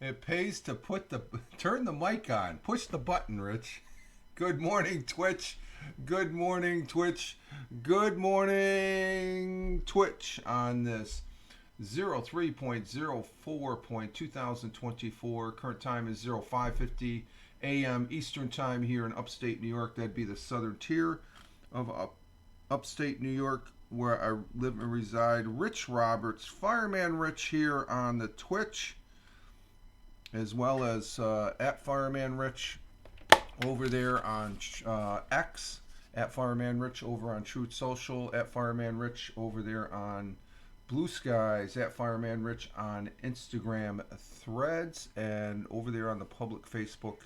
It pays to turn the mic on. Push the button, Rich. Good morning, Twitch. Good morning, Twitch. Good morning, Twitch on this 03.04.2024. Current time is 05:50 a.m. Eastern time here in upstate New York. That'd be the southern tier of upstate New York where I live and reside. Rich Roberts, Fireman Rich here on the Twitch, as well as at Fireman Rich over there on X, at Fireman Rich over on Truth Social, at Fireman Rich over there on Blue Skies, at Fireman Rich on Instagram Threads, and over there on the public Facebook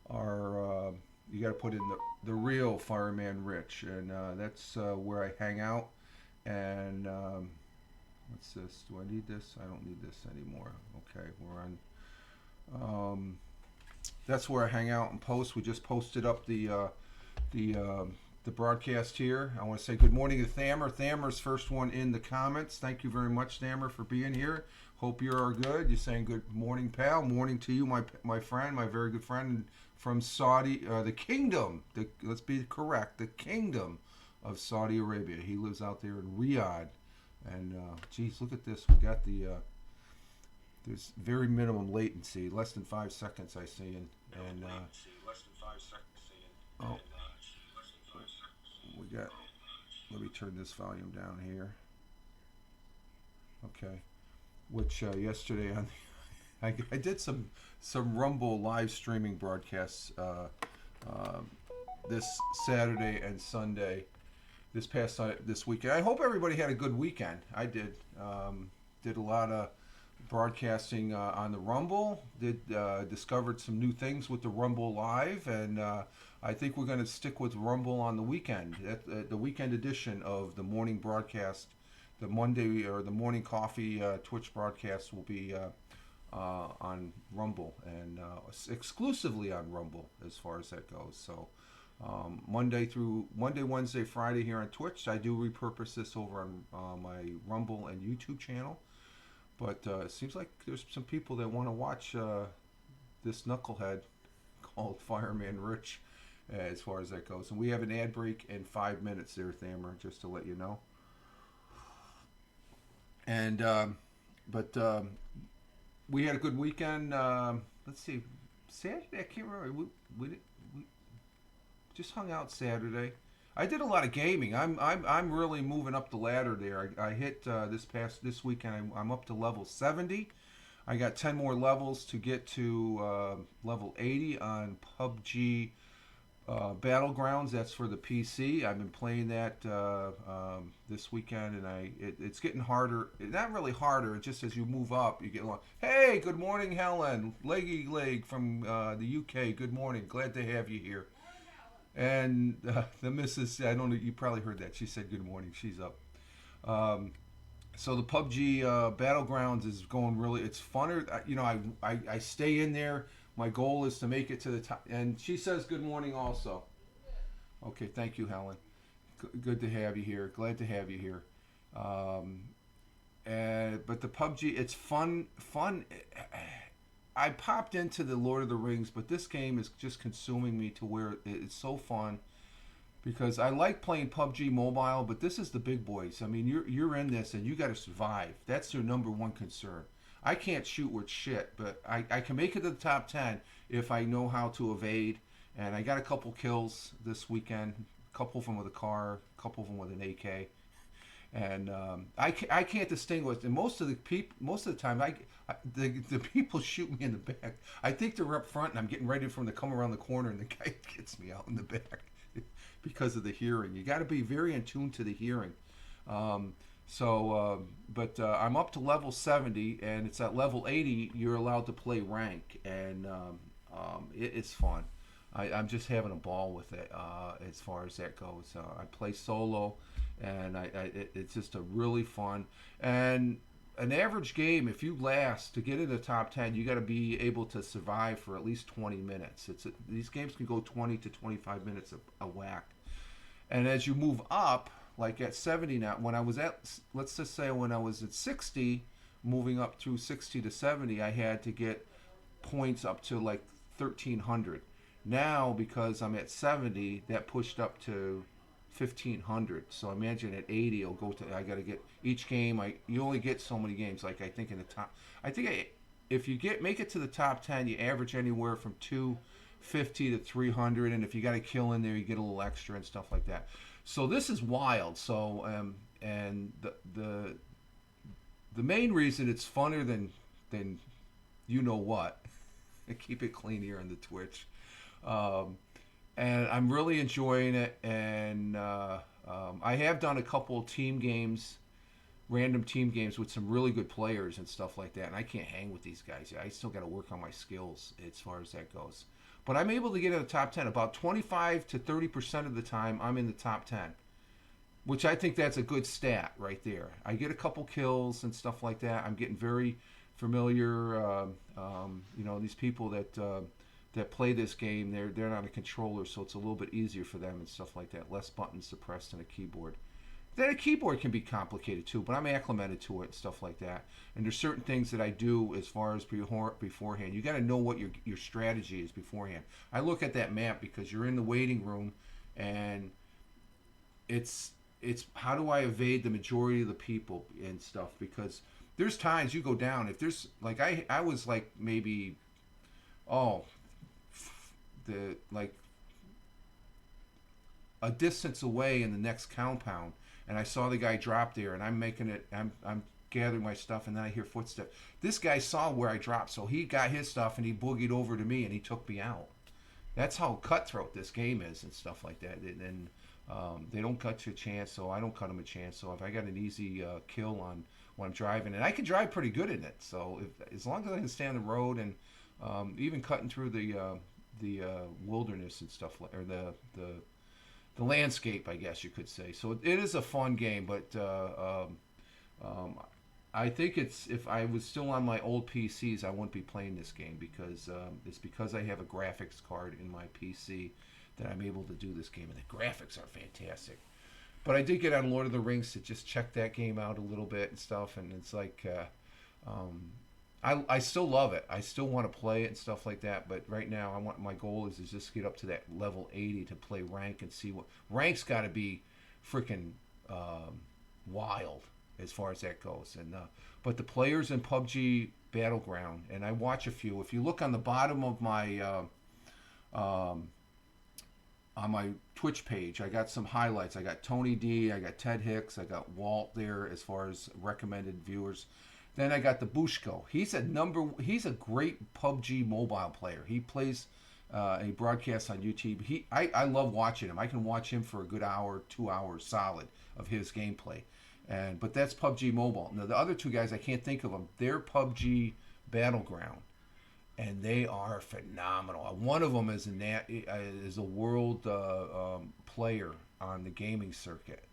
are you got to put in the real Fireman Rich, and that's where I hang out. And what's this? Do I need this? I don't need this anymore. Okay, we're on. That's where I hang out and post. We just posted up the broadcast here. I want to say good morning to Thammer. Thammer's first one in the comments. Thank you very much, Thammer, for being here. Hope you're good. You're saying good morning, pal. Morning to you, my friend, my very good friend from Saudi, the kingdom. Let's be correct, the kingdom of Saudi Arabia. He lives out there in Riyadh. And geez, look at this. We got the there's very minimum latency, less than 5 seconds I see, and oh, we got. Let me turn this volume down here. Okay, which yesterday on I did some Rumble live streaming broadcasts this Saturday and Sunday, this weekend. I hope everybody had a good weekend. I did. Did a lot of broadcasting on the Rumble. Discovered some new things with the Rumble Live, and I think we're going to stick with Rumble on the weekend. The weekend edition of the morning broadcast, the Monday or the morning coffee Twitch broadcast will be on Rumble, and exclusively on Rumble as far as that goes. So Monday, Wednesday, Friday here on Twitch. I do repurpose this over on my Rumble and YouTube channel. But it seems like there's some people that want to watch this knucklehead called Fireman Rich as far as that goes. And we have an ad break in 5 minutes there, Thammer, just to let you know. And we had a good weekend. Let's see, Saturday, I can't remember. We just hung out Saturday. I did a lot of gaming. I'm really moving up the ladder there. I hit this weekend. I'm up to level 70. I got 10 more levels to get to level 80 on PUBG Battlegrounds. That's for the PC. I've been playing that this weekend, and it's getting harder. Not really harder. It's just as you move up, you get along. Hey, good morning, Helen. Leggy Leg from the UK. Good morning. Glad to have you here. And the missus, I don't know, you probably heard that. She said good morning. She's up. So the PUBG Battlegrounds is going really, it's funner. I stay in there. My goal is to make it to the top. And she says good morning also. Okay, thank you, Helen. Good to have you here. Glad to have you here. But the PUBG, it's fun. I popped into the Lord of the Rings, but this game is just consuming me to where it's so fun, because I like playing PUBG Mobile, but this is the big boys. I mean, you're in this and you got to survive. That's your number one concern. I can't shoot with shit, but I can make it to the top 10 if I know how to evade. And I got a couple kills this weekend, a couple of them with a car, a couple of them with an AK. And I can't distinguish. And most of the time, the people shoot me in the back. I think they're up front, and I'm getting ready for them to come around the corner, and the guy gets me out in the back because of the hearing. You got to be very in tune to the hearing. But I'm up to level 70, and it's at level 80. You're allowed to play rank, and it's fun. I'm just having a ball with it as far as that goes. I play solo, and it's just a really fun. And an average game, if you last to get in the top 10, you got to be able to survive for at least 20 minutes. These games can go 20 to 25 minutes a whack. And as you move up, like at 70 now, when I was at, let's just say when I was at 60, moving up through 60 to 70, I had to get points up to like 1,300. Now, because I'm at 70, that pushed up to 1,500. So imagine at 80, it'll go to. I got to get each game. You only get so many games. Like I think in the top, if you make it to the top 10, you average anywhere from 250 to 300, and if you got a kill in there, you get a little extra and stuff like that. So this is wild. So and the main reason it's funner than you know what. I keep it clean here on the Twitch. And I'm really enjoying it. And I have done a couple of team games, random team games with some really good players and stuff like that. And I can't hang with these guys. I still got to work on my skills as far as that goes. But I'm able to get in the top 10. About 25 to 30% of the time, I'm in the top 10. Which I think that's a good stat right there. I get a couple kills and stuff like that. I'm getting very familiar. These people that play this game, they're not a controller, so it's a little bit easier for them and stuff like that. Less buttons to press than a keyboard. Then a keyboard can be complicated too, but I'm acclimated to it and stuff like that. And there's certain things that I do as far as beforehand. You got to know what your strategy is beforehand. I look at that map because you're in the waiting room, and it's how do I evade the majority of the people and stuff, because there's times you go down, if there's like I was like maybe a distance away in the next compound, and I saw the guy drop there, and I'm gathering my stuff, and then I hear footsteps. This guy saw where I dropped, so he got his stuff and he boogied over to me and he took me out. That's how cutthroat this game is and stuff like that. And they don't cut you a chance, so I don't cut them a chance. So if I got an easy kill on when I'm driving, and I can drive pretty good in it, so as long as I can stay on the road and even cutting through the wilderness and stuff, or the landscape, I guess you could say. So it is a fun game, but I think if I was still on my old PCs, I wouldn't be playing this game, because it's because I have a graphics card in my PC that I'm able to do this game, and the graphics are fantastic. But I did get on Lord of the Rings to just check that game out a little bit and stuff, and it's like I still love it. I still want to play it and stuff like that, but right now my goal is to just get up to that level 80 to play rank and see what rank's got to be freaking wild as far as that goes. And but the players in PUBG Battleground, and I watch a few. If you look on the bottom of my on my Twitch page, I got some highlights. I got Tony D, I got Ted Hicks, I got Walt there as far as recommended viewers. Then I got the Bushko. He's a great PUBG mobile player. He plays he broadcasts on YouTube. I love watching him. I can watch him for a good hour, 2 hours solid of his gameplay. But that's PUBG Mobile. Now the other two guys, I can't think of them. They're PUBG Battleground, and they are phenomenal. One of them is a world player on the gaming circuit.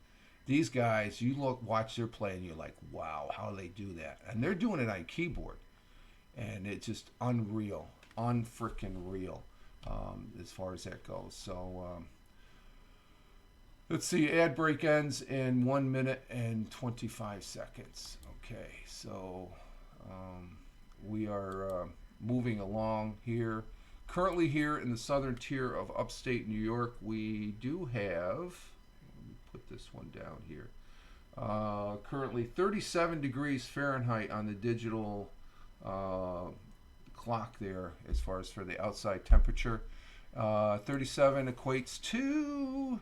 These guys, watch their play, and you're like, wow, how do they do that? And they're doing it on keyboard, and it's just unreal, unfreaking real, as far as that goes. So let's see, ad break ends in 1 minute and 25 seconds. Okay, so we are moving along here. Currently here in the southern tier of upstate New York, we do have, let me put this one down here, currently 37 degrees Fahrenheit on the digital clock there as far as for the outside temperature. 37 equates to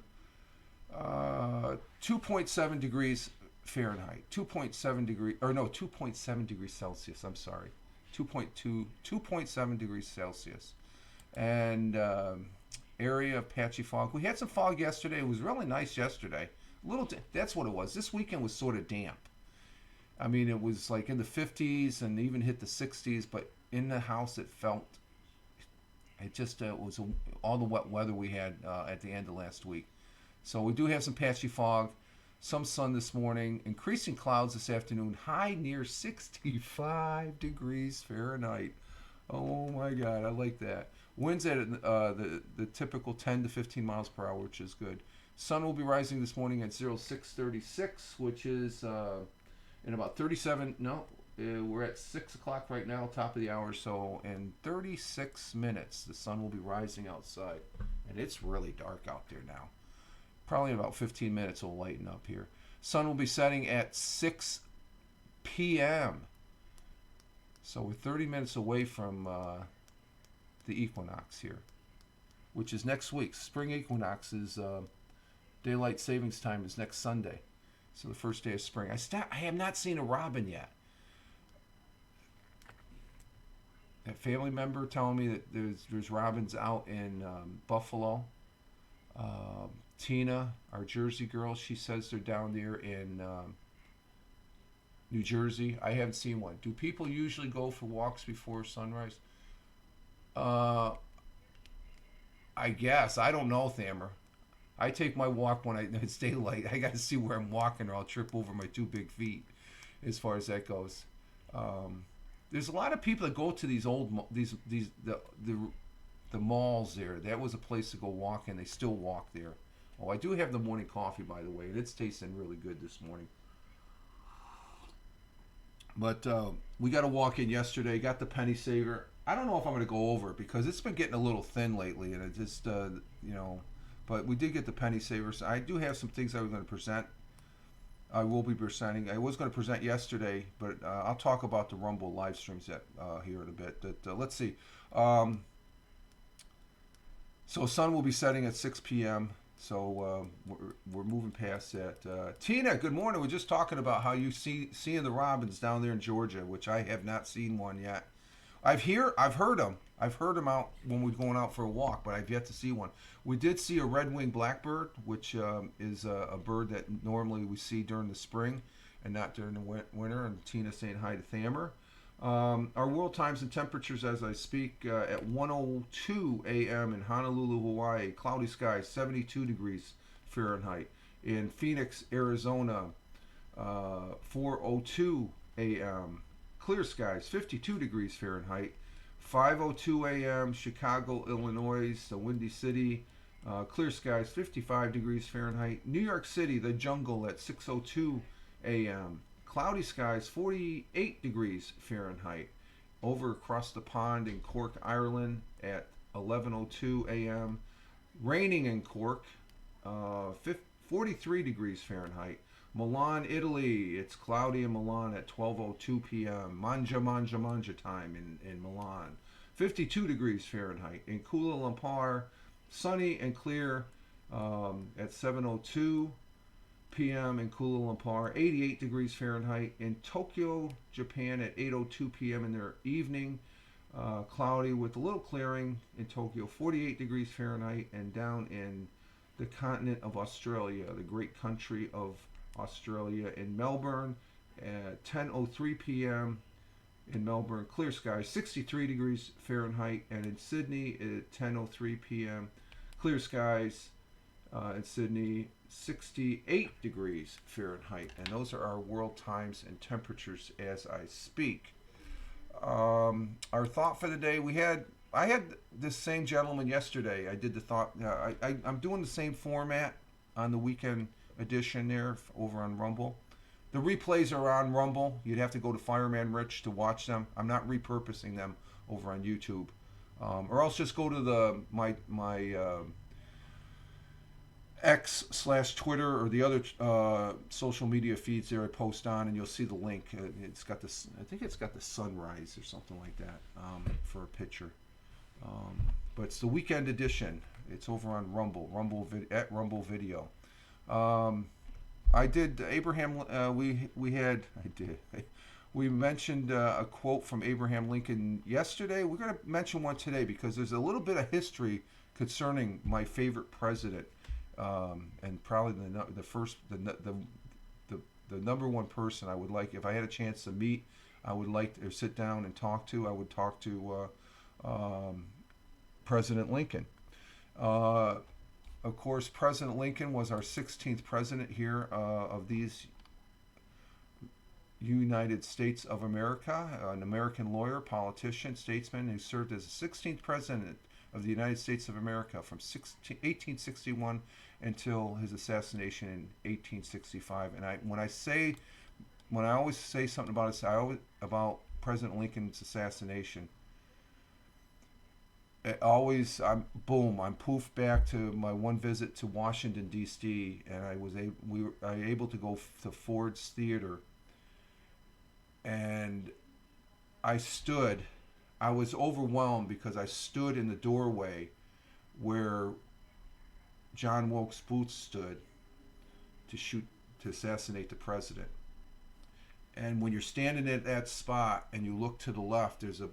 2.7 degrees Fahrenheit, 2.7 degrees Celsius, I'm sorry. 2.7 degrees Celsius. And area of patchy fog. We had some fog yesterday. It was really nice yesterday. That's what it was. This weekend was sort of damp. I mean, it was like in the 50s and even hit the 60s, but in the house it was all the wet weather we had at the end of last week. So we do have some patchy fog, some sun this morning, increasing clouds this afternoon, high near 65 degrees Fahrenheit. Oh my God, I like that. Winds at the typical 10 to 15 miles per hour, which is good. Sun will be rising this morning at 0636, which is in about 37, no, we're at 6 o'clock right now, top of the hour. So in 36 minutes, the sun will be rising outside, and it's really dark out there now. Probably in about 15 minutes, it'll lighten up here. Sun will be setting at 6 p.m. So we're 30 minutes away from the equinox here, which is next week. Spring equinox is daylight savings time is next Sunday. So the first day of spring. I have not seen a robin yet. A family member telling me that there's robins out in Buffalo. Tina, our Jersey girl, she says they're down there in New Jersey. I haven't seen one. Do people usually go for walks before sunrise? I guess. I don't know, Thammer. I take my walk when it's daylight. I got to see where I'm walking, or I'll trip over my two big feet. As far as that goes, there's a lot of people that go to these the malls there. That was a place to go walk, and they still walk there. Oh, I do have the morning coffee, by the way, and it's tasting really good this morning. But we got to walk in yesterday. Got the penny saver. I don't know if I'm going to go over it because it's been getting a little thin lately, and it just But we did get the penny savers. I do have some things I was going to present. I will be presenting. I was going to present yesterday, but I'll talk about the Rumble live streams here in a bit. Let's see. So sun will be setting at 6 p.m. So we're moving past that. Tina, good morning. We're just talking about how you seeing the robins down there in Georgia, which I have not seen one yet. I've heard them. I've heard them out when we're going out for a walk, but I've yet to see one. We did see a red-winged blackbird, which is a bird that normally we see during the spring and not during the winter. And Tina saying hi to Thammer. Our world times and temperatures as I speak at 1:02 a.m. in Honolulu, Hawaii. Cloudy skies, 72 degrees Fahrenheit. In Phoenix, Arizona, 4:02 a.m. Clear skies, 52 degrees Fahrenheit. 5:02 a.m. Chicago, Illinois, the Windy City, clear skies, 55 degrees Fahrenheit. New York City, the jungle at 6:02 a.m. Cloudy skies, 48 degrees Fahrenheit. Over across the pond in Cork, Ireland at 11:02 a.m. Raining in Cork, 43 degrees Fahrenheit. Milan, Italy, it's cloudy in Milan at 12:02 p.m. Manja time in Milan. 52 degrees Fahrenheit. In Kuala Lumpur, sunny and clear at 7:02 p.m. in Kuala Lumpur. 88 degrees Fahrenheit. In Tokyo, Japan at 8:02 p.m. in the evening. Cloudy with a little clearing in Tokyo. 48 degrees Fahrenheit. And down in the continent of Australia, the great country of Australia, in Melbourne at 10:03 p.m. in Melbourne, clear skies, 63 degrees Fahrenheit. And in Sydney at 10:03 p.m. clear skies in Sydney, 68 degrees Fahrenheit. And those are our world times and temperatures as I speak. Our thought for the day, I had this same gentleman yesterday. I did the thought. I'm doing the same format on the weekend edition there over on Rumble. The replays are on Rumble. You'd have to go to Fireman Rich to watch them. I'm not repurposing them over on YouTube, or else just go to my X/Twitter or the other social media feeds there I post on, and you'll see the link. It's got this. I think it's got the sunrise or something like that for a picture. But it's the weekend edition. It's over on Rumble. At Rumble Video. I did Abraham. We mentioned a quote from Abraham Lincoln yesterday. We're going to mention one today because there's a little bit of history concerning my favorite president, and probably the number one person I would like, if I had a chance to meet, I would like to sit down and talk to. I would talk to President Lincoln. Of course, President Lincoln was our 16th president here of these United States of America, an American lawyer, politician, statesman who served as the 16th president of the United States of America from 1861 until his assassination in 1865. And when I say when I always say something about it, I always about President Lincoln's assassination. It always, I'm poofed back to my one visit to Washington D.C. and I were able to go to Ford's Theater, and I stood. I was overwhelmed because I stood in the doorway where John Wilkes Booth stood to assassinate the president. And when you're standing at that spot and you look to the left, there's a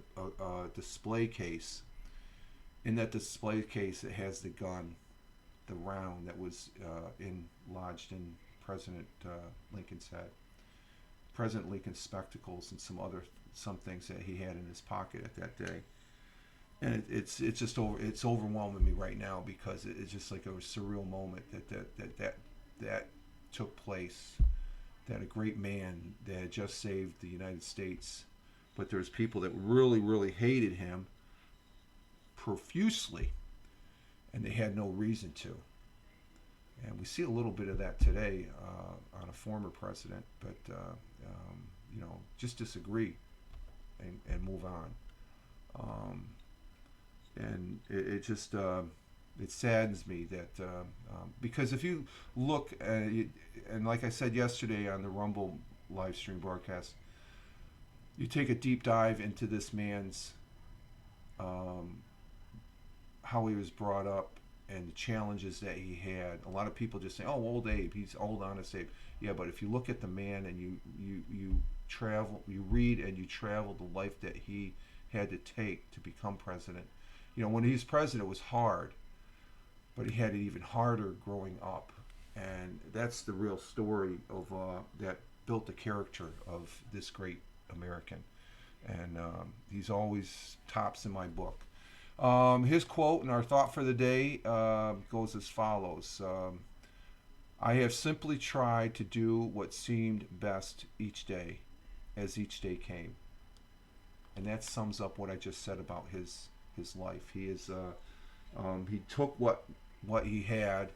display case. In that display case, it has the gun, the round that was lodged in President Lincoln's head. President Lincoln's spectacles and some things that he had in his pocket at that day. And it's overwhelming me right now because it's just like a surreal moment that took place. That a great man that had just saved the United States, but there's people that really, really hated him profusely, and they had no reason to. And we see a little bit of that today on a former president, but just disagree and move on. And it just it saddens me that because if you look and like I said yesterday on the Rumble live stream broadcast, you take a deep dive into this man's how he was brought up and the challenges that he had. A lot of people just say, "Oh, old Abe, he's old, honest Abe." Yeah, but if you look at the man and you travel, you read and you travel the life that he had to take to become president. When he was president, it was hard, but he had it even harder growing up, and that's the real story of that built the character of this great American, and he's always tops in my book. His quote and our thought for the day goes as follows. I have simply tried to do what seemed best each day as each day came. And that sums up what I just said about his life. He took what he had.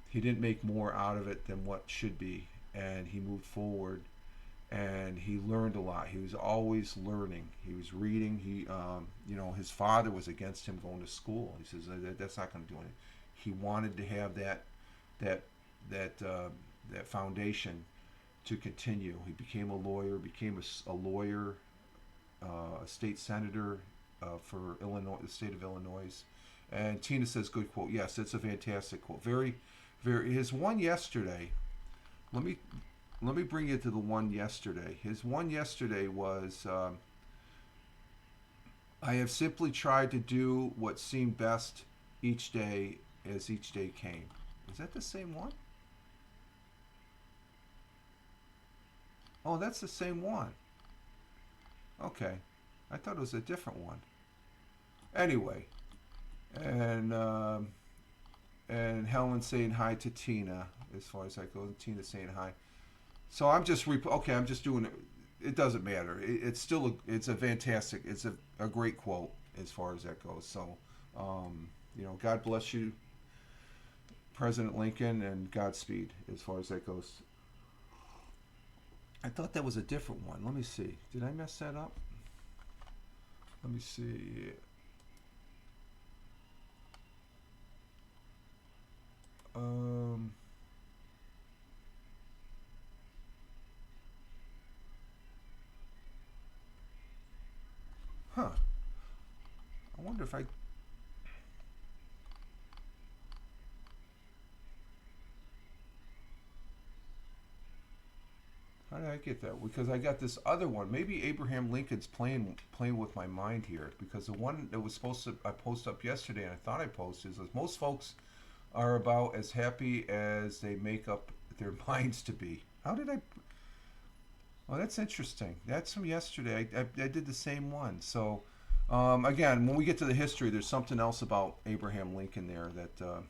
He didn't make more out of it than what should be, and he moved forward. And he learned a lot. He was always learning. He was reading. His father was against him going to school. He says that's not going to do anything. He wanted to have that foundation to continue. He became a lawyer. A state senator for Illinois, the state of Illinois. And Tina says, "Good quote." Yes, it's a fantastic quote. Very, very. His one yesterday. Let me bring you to the one yesterday. His one yesterday was, I have simply tried to do what seemed best each day as each day came. Is that the same one? Oh, that's the same one. Okay. I thought it was a different one. Anyway, and Helen saying hi to Tina as far as that goes. Tina saying hi. So I'm just I'm just doing it. It doesn't matter. It's still it's a fantastic. It's a great quote as far as that goes. So, God bless you, President Lincoln, and Godspeed as far as that goes. I thought that was a different one. Let me see. Did I mess that up? Let me see. I wonder if I... How did I get that? Because I got this other one. Maybe Abraham Lincoln's playing with my mind here. Because the one that was supposed to I post up yesterday, and I thought I posted, is most folks are about as happy as they make up their minds to be. How did I... Well, that's interesting. That's from yesterday. I did the same one. So, again, when we get to the history, there's something else about Abraham Lincoln there that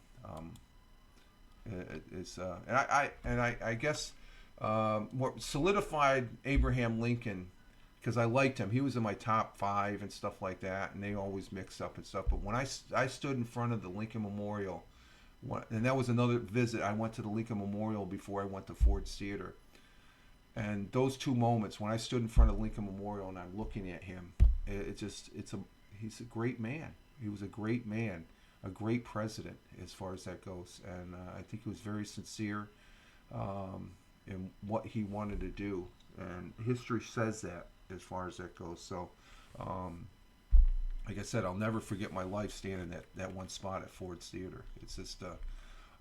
is, and I guess what solidified Abraham Lincoln, because I liked him. He was in my top 5 and stuff like that, and they always mix up and stuff. But when I stood in front of the Lincoln Memorial, and that was another visit. I went to the Lincoln Memorial before I went to Ford's Theater. And those two moments when I stood in front of Lincoln Memorial and I'm looking at him, he's a great man. He was a great man, a great president as far as that goes. And I think he was very sincere in what he wanted to do. And history says that as far as that goes. So, like I said, I'll never forget my life standing that one spot at Ford's Theater. It's just,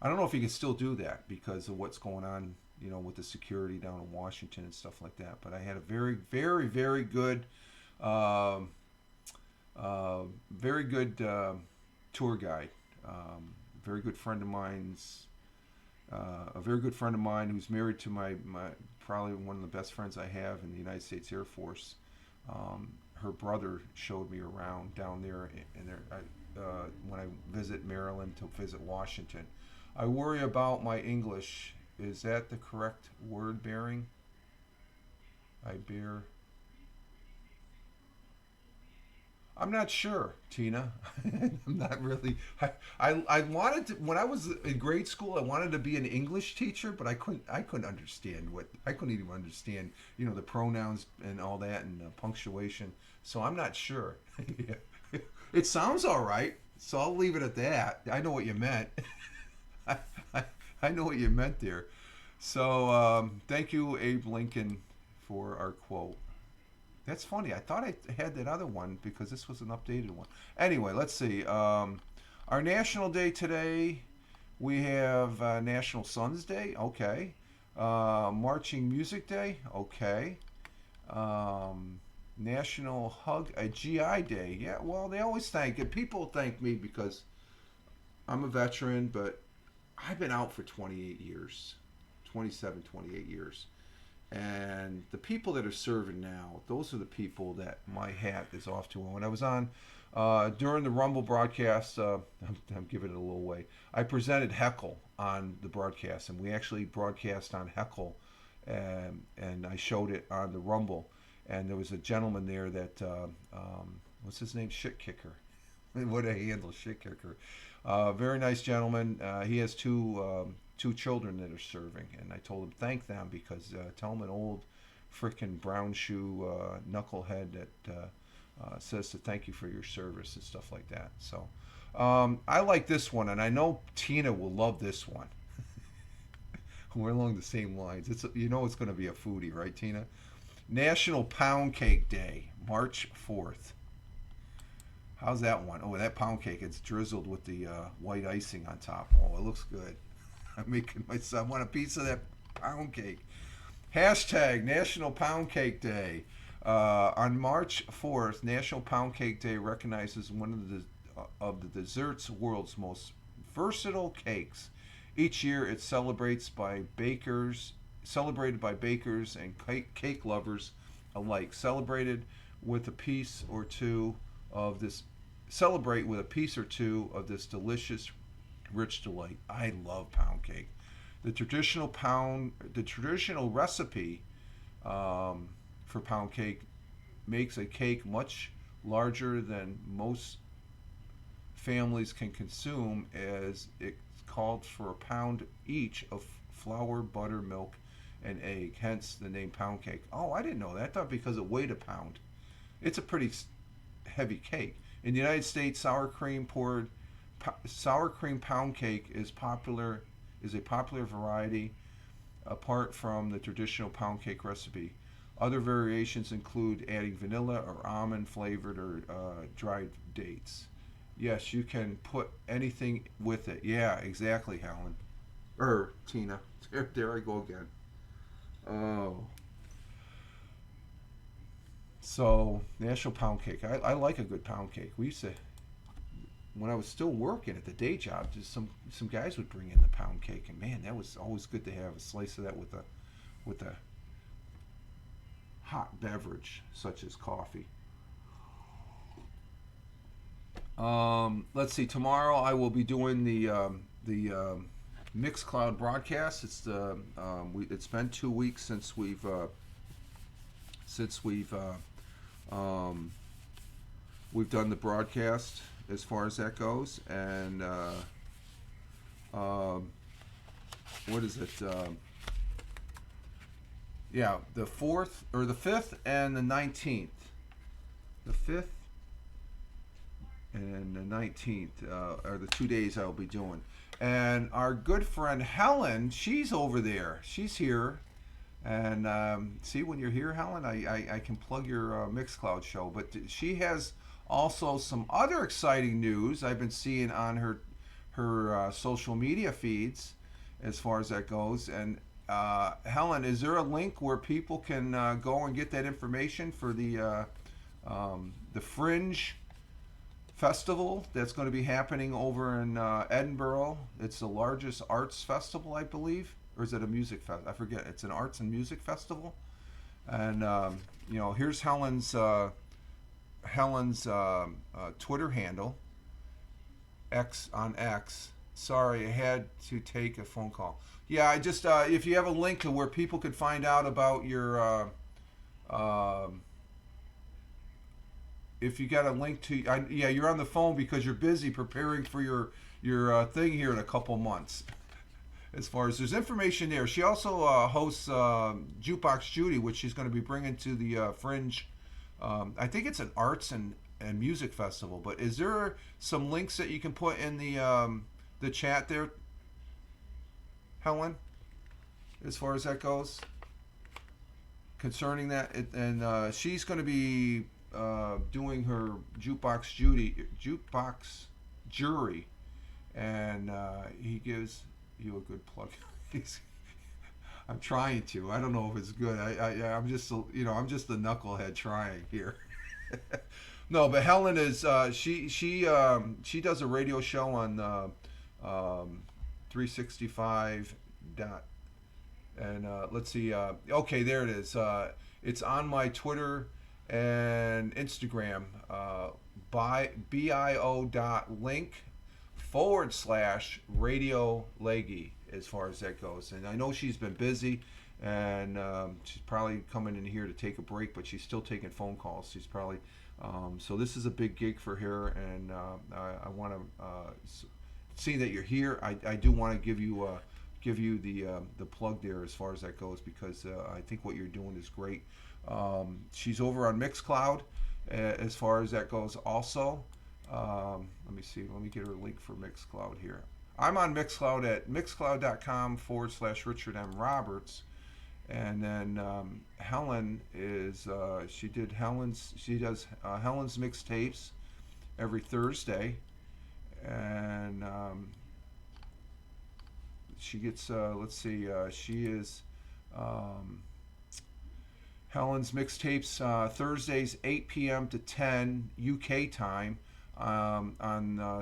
I don't know if you can still do that because of what's going on, with the security down in Washington and stuff like that. But I had a very, very, very good, tour guide. Very good friend of mine's, a very good friend of mine who's married to my probably one of the best friends I have in the United States Air Force. Her brother showed me around down there, when I visit Maryland to visit Washington. I worry about my English. Is that the correct word bearing? I'm not sure, Tina. I'm not really. I wanted to when I was in grade school. I wanted to be an English teacher, but I couldn't understand I couldn't even understand the pronouns and all that and punctuation. So I'm not sure. It sounds all right, so I'll leave it at that. I know what you meant. I know what you meant there. So thank you, Abe Lincoln, for our quote. That's funny. I thought I had that other one because this was an updated one. Anyway, let's see. Our National Day today, we have National Sons Day. Okay. Marching Music Day. Okay. National Hug a GI Day. Yeah, well, they always thank it. People thank me because I'm a veteran, but I've been out for 28 years. 27, 28 years. And the people that are serving now, those are the people that my hat is off to. When I was on during the Rumble broadcast, I'm giving it a little way. I presented Heckle on the broadcast, and we actually broadcast on Heckle, and I showed it on the Rumble. And there was a gentleman there that what's his name? Shit Kicker. What a handle, Shit Kicker. Very nice gentleman. He has two children that are serving, and I told him thank them because tell him an old frickin' brown shoe knucklehead that says to thank you for your service and stuff like that. So I like this one, and I know Tina will love this one. We're along the same lines. It's it's going to be a foodie, right, Tina? National Pound Cake Day, March 4th. How's that one? Oh, that pound cake, it's drizzled with the white icing on top. Oh, it looks good. I'm making myself want a piece of that pound cake. Hashtag National Pound Cake Day. On March 4th, National Pound Cake Day recognizes one of the desserts world's most versatile cakes. Each year, it's celebrated by bakers and cake lovers alike. Celebrate with a piece or two of this delicious, rich delight. I love pound cake. The traditional recipe for pound cake makes a cake much larger than most families can consume, as it called for a pound each of flour, butter, milk, and egg. Hence the name pound cake. Oh, I didn't know that. I thought because it weighed a pound. It's a pretty heavy cake. In the United States, sour cream pound cake is a popular variety apart from the traditional pound cake recipe. Other variations include adding vanilla or almond flavored or dried dates. Yes, you can put anything with it. Yeah, exactly, Helen. Tina. There I go again. Oh. So, National Pound Cake. I like a good pound cake. We used to, when I was still working at the day job, just some guys would bring in the pound cake, and man, that was always good to have a slice of that with a hot beverage such as coffee. Let's see. Tomorrow I will be doing the Mixcloud broadcast. It's been 2 weeks since we've done the broadcast as far as that goes, and what is it? Yeah, the 4th or the 5th and the 19th. The 5th and the 19th are the 2 days I'll be doing. And our good friend Helen, she's over there. She's here. And see, when you're here, Helen, I can plug your Mixcloud show. But she has also some other exciting news I've been seeing on her social media feeds as far as that goes. And Helen, is there a link where people can go and get that information for the Fringe Festival that's going to be happening over in Edinburgh? It's the largest arts festival, I believe, or is it a music festival? I forget. It's an arts and music festival, and here's Helen's Twitter handle, X on X. Sorry, I had to take a phone call. Yeah, I just if you have a link to where people could find out about your if you got a link to yeah, you're on the phone because you're busy preparing for your thing here in a couple months. As far as there's information there, she also hosts Jukebox Judy, which she's going to be bringing to the Fringe. I think it's an arts and music festival. But is there some links that you can put in the chat there, Helen, as far as that goes, concerning that? And she's going to be doing her jukebox jury, and he gives you a good plug. I'm trying to. I don't know if it's good. I'm just I'm just the knucklehead trying here. No, but Helen is she does a radio show on 365 dot, and let's see. Okay, there it is. It's on my Twitter and Instagram. bio.link/Radio Leggy as far as that goes. And I know she's been busy, and she's probably coming in here to take a break, but she's still taking phone calls. She's probably so this is a big gig for her, and I want to see that you're here. I do want to give you the plug there as far as that goes, because I think what you're doing is great. She's over on Mixcloud as far as that goes also. Let me see. Let me get her a link for Mixcloud here. I'm on Mixcloud at mixcloud.com/Richard M. Roberts. And then Helen is she does Helen's mixtapes every Thursday, and she gets let's see, she is Helen's mixtapes Thursdays 8 p.m. to 10 UK time on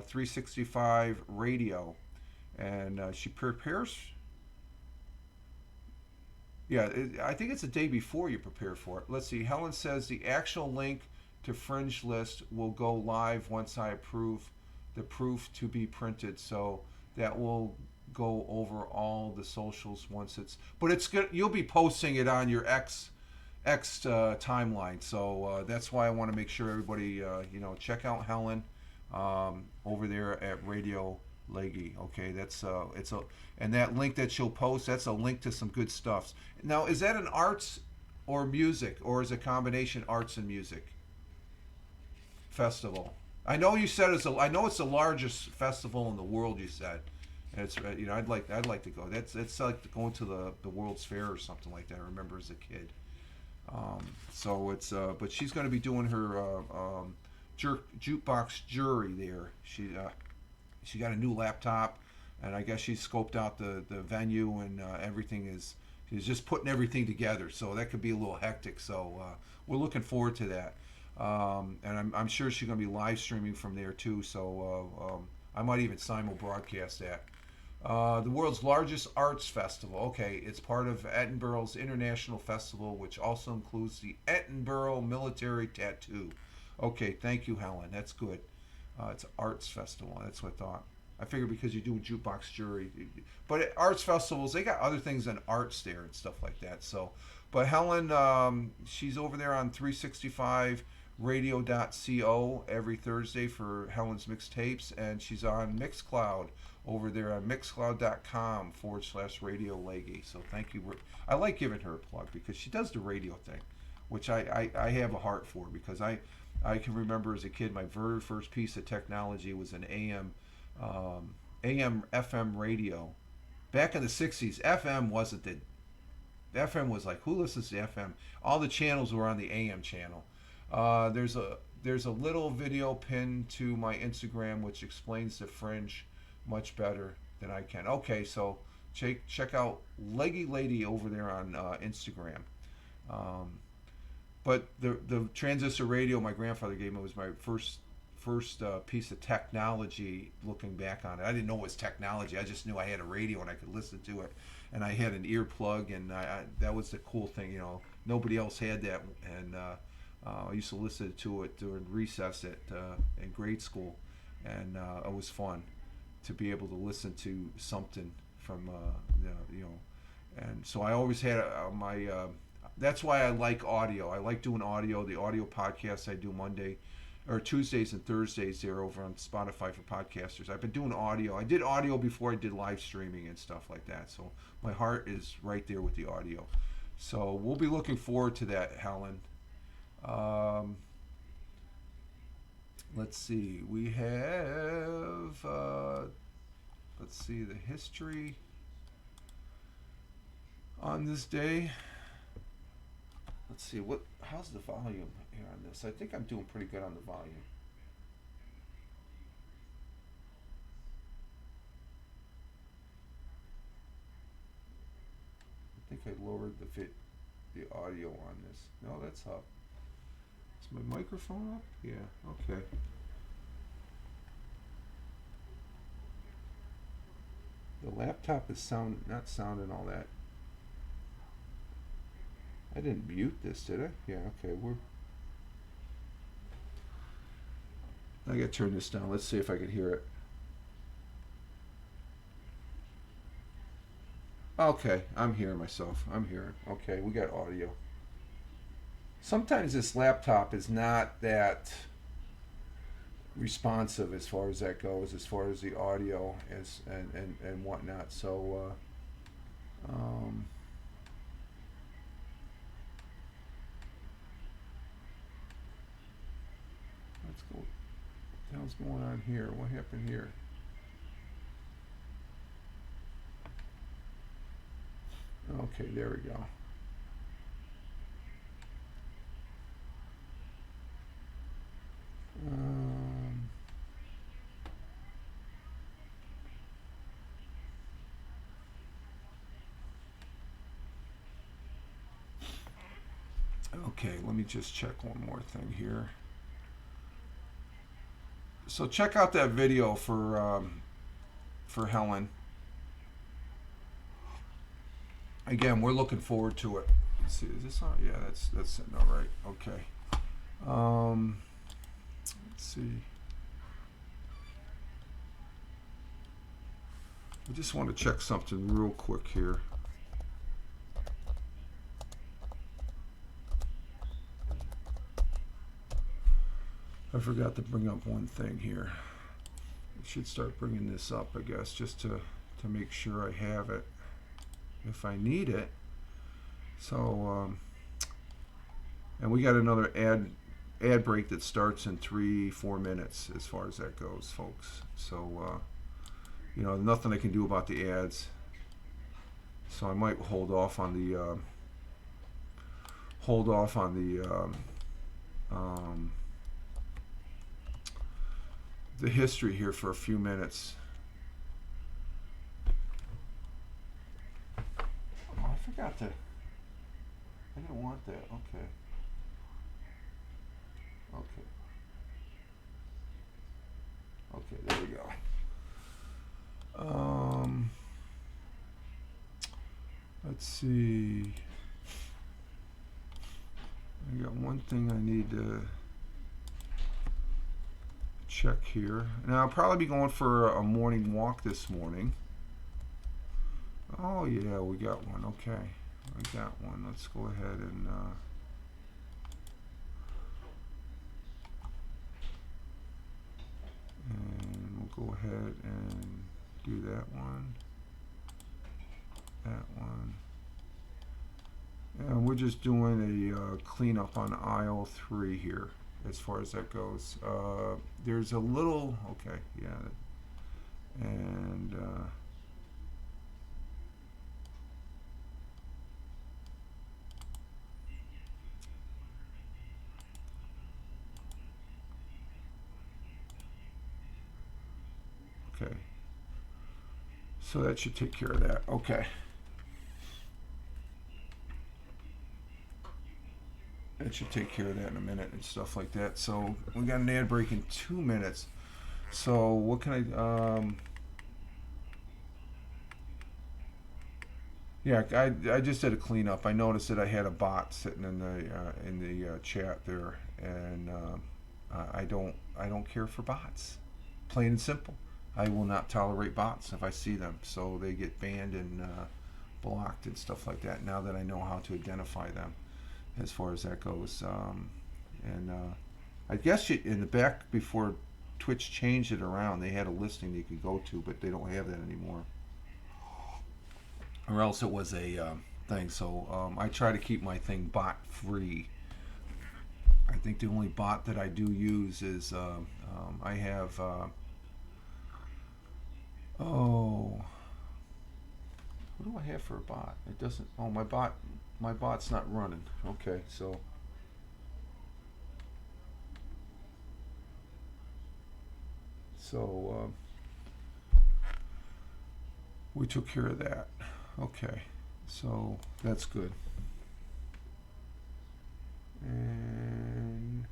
365 radio, and she prepares. Yeah, I think it's the day before you prepare for it. Let's see. Helen says the actual link to Fringe List will go live once I approve the proof to be printed. So that will go over all the socials once it's. But it's good. You'll be posting it on your X timeline. So that's why I want to make sure everybody check out Helen over there at Radio Leggy. Okay, that's and that link that she'll post, that's a link to some good stuff. Now, is that an arts or music, or is it a combination arts and music festival? I know you said I know it's the largest festival in the world. You said, and it's I'd like to go. It's like going to the World's Fair or something like that. I remember as a kid. So it's but she's going to be doing her jukebox jury there. She got a new laptop, and I guess she scoped out the venue, and everything she's just putting everything together. So that could be a little hectic. So we're looking forward to that. And I'm sure she's going to be live streaming from there too. So I might even simul-broadcast that. The world's largest arts festival. Okay, it's part of Edinburgh's International Festival, which also includes the Edinburgh Military Tattoo. Okay, thank you, Helen. That's good. It's an arts festival. That's what I thought. I figured because you do jukebox jury, but at arts festivals, they got other things than arts there and stuff like that. So, but Helen, she's over there on 365radio.co every Thursday for Helen's mixtapes, and she's on Mixcloud over there on mixcloud.com/Radio Leggy. So thank you. I like giving her a plug because she does the radio thing, which I have a heart for, because I can remember as a kid my very first piece of technology was an AM FM radio. Back in the 60s, FM wasn't the FM was like, who listens to FM? All the channels were on the AM channel. There's a little video pinned to my Instagram which explains the Fringe much better than I can. Okay, so check out Leggy Lady over there on Instagram. But the transistor radio my grandfather gave me was my first piece of technology. Looking back on it, I didn't know it was technology. I just knew I had a radio and I could listen to it, and I had an earplug, and that was the cool thing. Nobody else had that, and I used to listen to it during recess in grade school, and it was fun to be able to listen to something from and so I always had my. That's why I like audio. I like doing audio. The audio podcasts I do Monday or Tuesdays and Thursdays, they're over on Spotify for podcasters. I've been doing audio. I did audio before I did live streaming and stuff like that. So my heart is right there with the audio. So we'll be looking forward to that, Helen. Let's see. We have, let's see, the history on this day. Let's see, how's the volume here on this? I think I'm doing pretty good on the volume. I think I lowered the audio on this. No, that's up. Is my microphone up? Yeah, okay. The laptop is not sounding all that. I didn't mute this, did I? Yeah, okay. I gotta turn this down. Let's see if I can hear it. Okay, I'm hearing myself. I'm hearing. Okay, we got audio. Sometimes this laptop is not that responsive as far as that goes, as far as the audio and whatnot. So let's go. What the hell's going on here? What happened here? Okay, there we go. Okay, let me just check one more thing here. So check out that video for Helen. Again, we're looking forward to it. Let's see, is this on? Yeah, that's sitting all right. Okay. Let's see. I just want to check something real quick here. I forgot to bring up one thing here. I should start bringing this up, I guess, just to make sure I have it if I need it. So, and we got another ad break that starts in 3-4 minutes as far as that goes, folks. So, nothing I can do about the ads. So I might hold off on the history here for a few minutes. Oh, I forgot to. I didn't want that. Okay. Okay, there we go. Let's see. I got one thing I need to check here. Now I'll probably be going for a morning walk this morning. Oh yeah, we got one. Okay, I got one. Let's go ahead and we'll go ahead and do that one. That one. And we're just doing a cleanup on aisle 3 here as far as that goes. There's a little, okay, yeah. And okay. So that should take care of that. Okay. That should take care of that in a minute and stuff like that. So we got an ad break in 2 minutes. So what can I? Yeah, I just did a cleanup. I noticed that I had a bot sitting in the chat there, and I don't care for bots. Plain and simple. I will not tolerate bots if I see them. So they get banned and blocked and stuff like that. Now that I know how to identify them, as far as that goes, and I guess in the back before Twitch changed it around, they had a listing you could go to, but they don't have that anymore. Or else it was a thing. So I try to keep my thing bot free. I think the only bot that I do use is I have what do I have for a bot? It doesn't. Oh, my bot's not running. Okay, so we took care of that. Okay, so that's good. And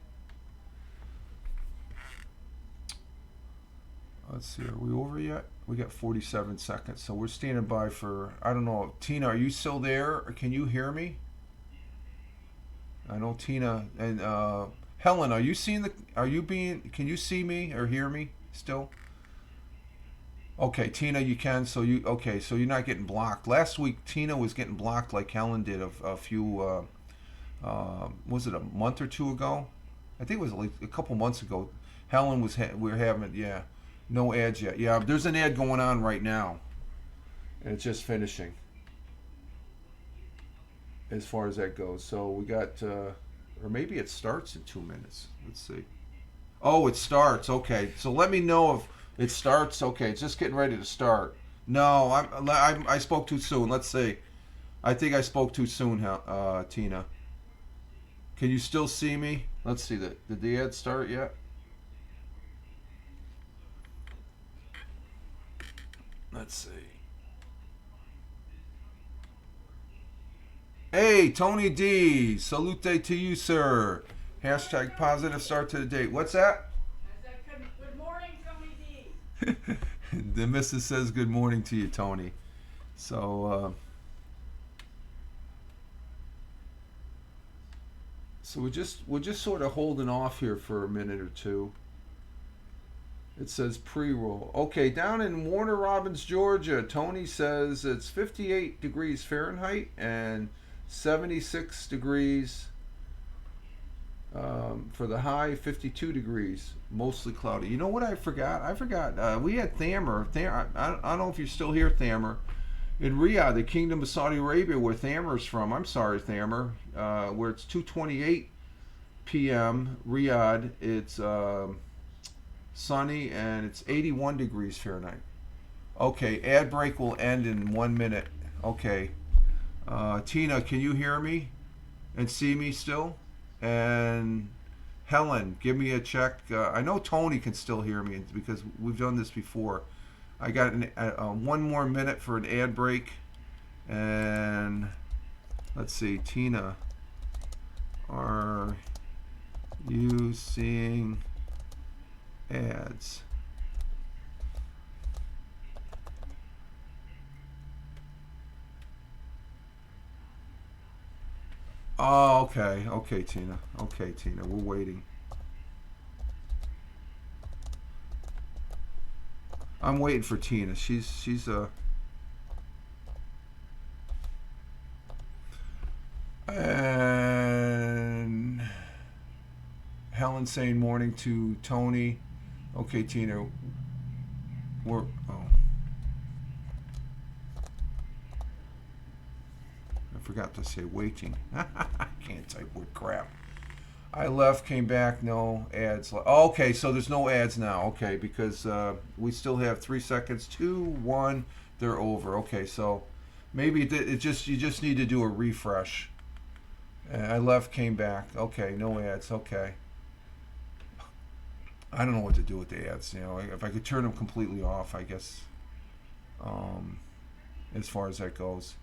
let's see, are we over yet? We got 47 seconds, so we're standing by for, I don't know, Tina, are you still there? Or can you hear me? I know Tina and Helen, can you see me or hear me still? Okay, Tina, you can. So you're not getting blocked. Last week, Tina was getting blocked like Helen did a few. Was it a month or two ago? I think it was like a couple months ago. Helen was. We were having yeah, no ads yet. Yeah, there's an ad going on right now, and it's just finishing. As far as that goes, so we got, or maybe it starts in 2 minutes. Let's see. Oh, it starts. Okay, so let me know if it starts. Okay, it's just getting ready to start. No, I spoke too soon. Let's see. I think I spoke too soon, Tina. Can you still see me? Let's see. Did the ad start yet? Let's see. Hey, Tony D. Salute to you, sir. Hashtag positive start to the date. What's that? Good morning, Tony D. The missus says good morning to you, Tony. So we're just sort of holding off here for a minute or two. It says pre-roll. Okay, down in Warner Robins, Georgia, Tony says it's 58 degrees Fahrenheit and 76 degrees for the high, 52 degrees, mostly cloudy. You know what I forgot? We had Thamer. I don't know if you're still here, Thamer. In Riyadh, the Kingdom of Saudi Arabia, where Thamer's from. I'm sorry, Thamer. Where it's 2:28 p.m. Riyadh. It's sunny and it's 81 degrees Fahrenheit. Okay, ad break will end in 1 minute. Okay. Tina, can you hear me and see me still? And Helen, give me a check. I know Tony can still hear me because we've done this before. I got 1 more minute for an ad break. And let's see, Tina, are you seeing ads? Oh, okay. Okay, Tina. Okay, Tina. We're waiting. I'm waiting for Tina. She's and Helen saying morning to Tony. Okay, Tina. We're forgot to say waiting. I can't type word crap. I left, came back, no ads. Okay, so there's no ads now. Okay, because we still have 3 seconds. 2, 1, they're over. Okay, so maybe you just need to do a refresh. I left, came back. Okay, no ads. Okay. I don't know what to do with the ads. If I could turn them completely off, I guess. As far as that goes.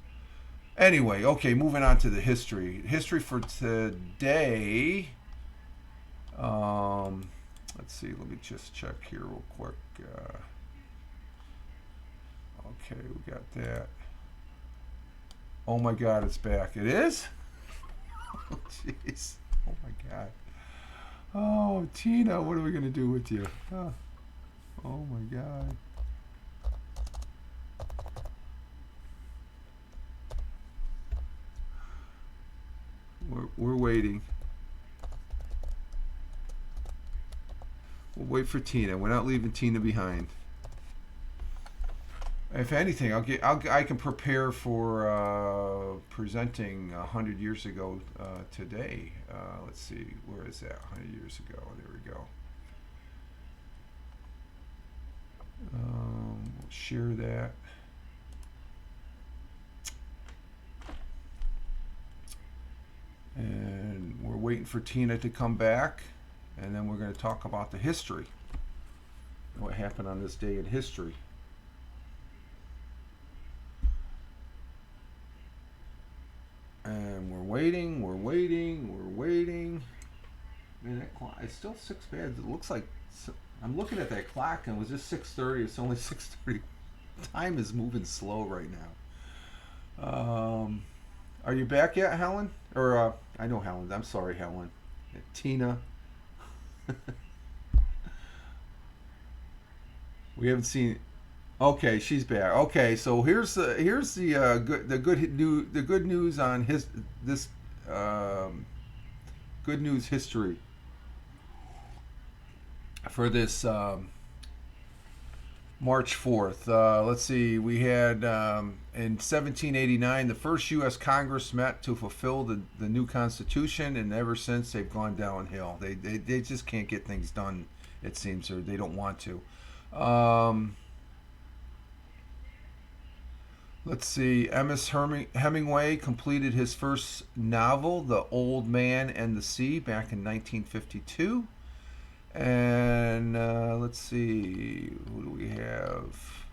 Anyway, okay, moving on to the history. History for today. Let's see. Let me just check here real quick. Okay, we got that. Oh my God, it's back. It is? Oh, jeez. Oh my God. Oh, Tina, what are we going to do with you? Oh my God. We're waiting. We'll wait for Tina. We're not leaving Tina behind. If anything, I can prepare for presenting 100 years ago today. Let's see, where is that? 100 years ago. There we go. We'll share that. And we're waiting for Tina to come back, and then we're going to talk about the history. What happened on this day in history. And we're waiting. Man, that clock, it's still 6 minutes. It looks like, I'm looking at that clock and it was just 6:30. It's only 6:30. Time is moving slow right now. Are you back yet, Helen? Or, I know Helen. I'm sorry, Helen. Tina. We haven't seen. Okay, she's back. Okay, so here's the good news on this good news history for this March 4th. Let's see. We had in 1789 the first U.S. Congress met to fulfill the new Constitution, and ever since they've gone downhill. They just can't get things done. It seems, or they don't want to. Let's see. Ernest Hemingway completed his first novel, The Old Man and the Sea, back in 1952. And let's see. Who do we have?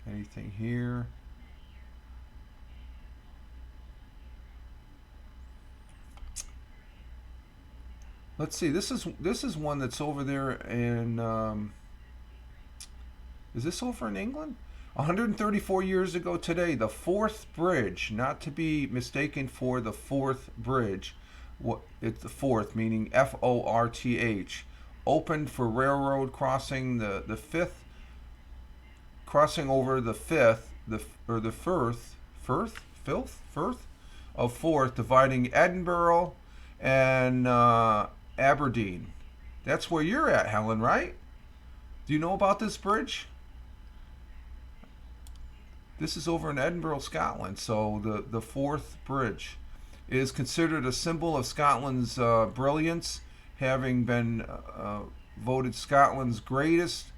Anything here? Let's see. This is one that's over there in. Is this over in England? 134 years ago today, the Forth Bridge, not to be mistaken for the Fourth Bridge. It's the Forth, meaning Forth, opened for railroad crossing the Fifth, crossing over the Fifth, the Firth of Forth, dividing Edinburgh and Aberdeen. That's where you're at, Helen, right? Do you know about this bridge? This is over in Edinburgh, Scotland. So the Forth Bridge is considered a symbol of Scotland's brilliance, having been voted Scotland's greatest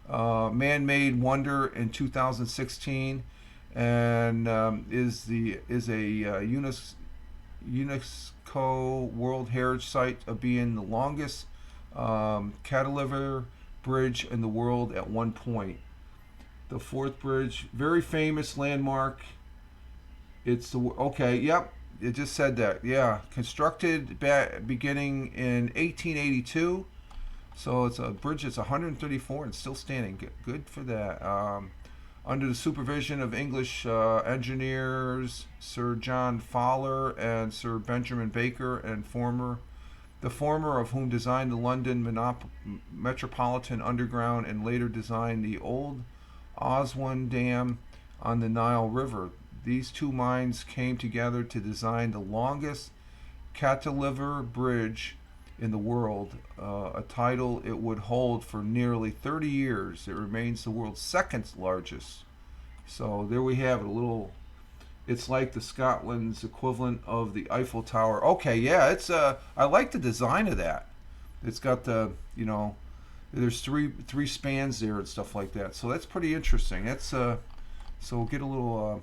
man-made wonder in 2016, and is a UNESCO World Heritage Site of being the longest cantilever bridge in the world at one point. The Forth Bridge, very famous landmark. It's yep, it just said that. Yeah, constructed beginning in 1882. So it's a bridge that's 134 and still standing. Good for that. Under the supervision of English engineers Sir John Fowler and Sir Benjamin Baker, and the former of whom designed the London Metropolitan Underground and later designed the old Oswin Dam on the Nile River. These two minds came together to design the longest cantilever bridge in the world, a title it would hold for nearly 30 years. It remains the world's second largest. So there we have it. It's like the Scotland's equivalent of the Eiffel Tower. Okay, yeah, it's I like the design of that. It's got the, there's three spans there and stuff like that. So that's pretty interesting. That's so we'll get a little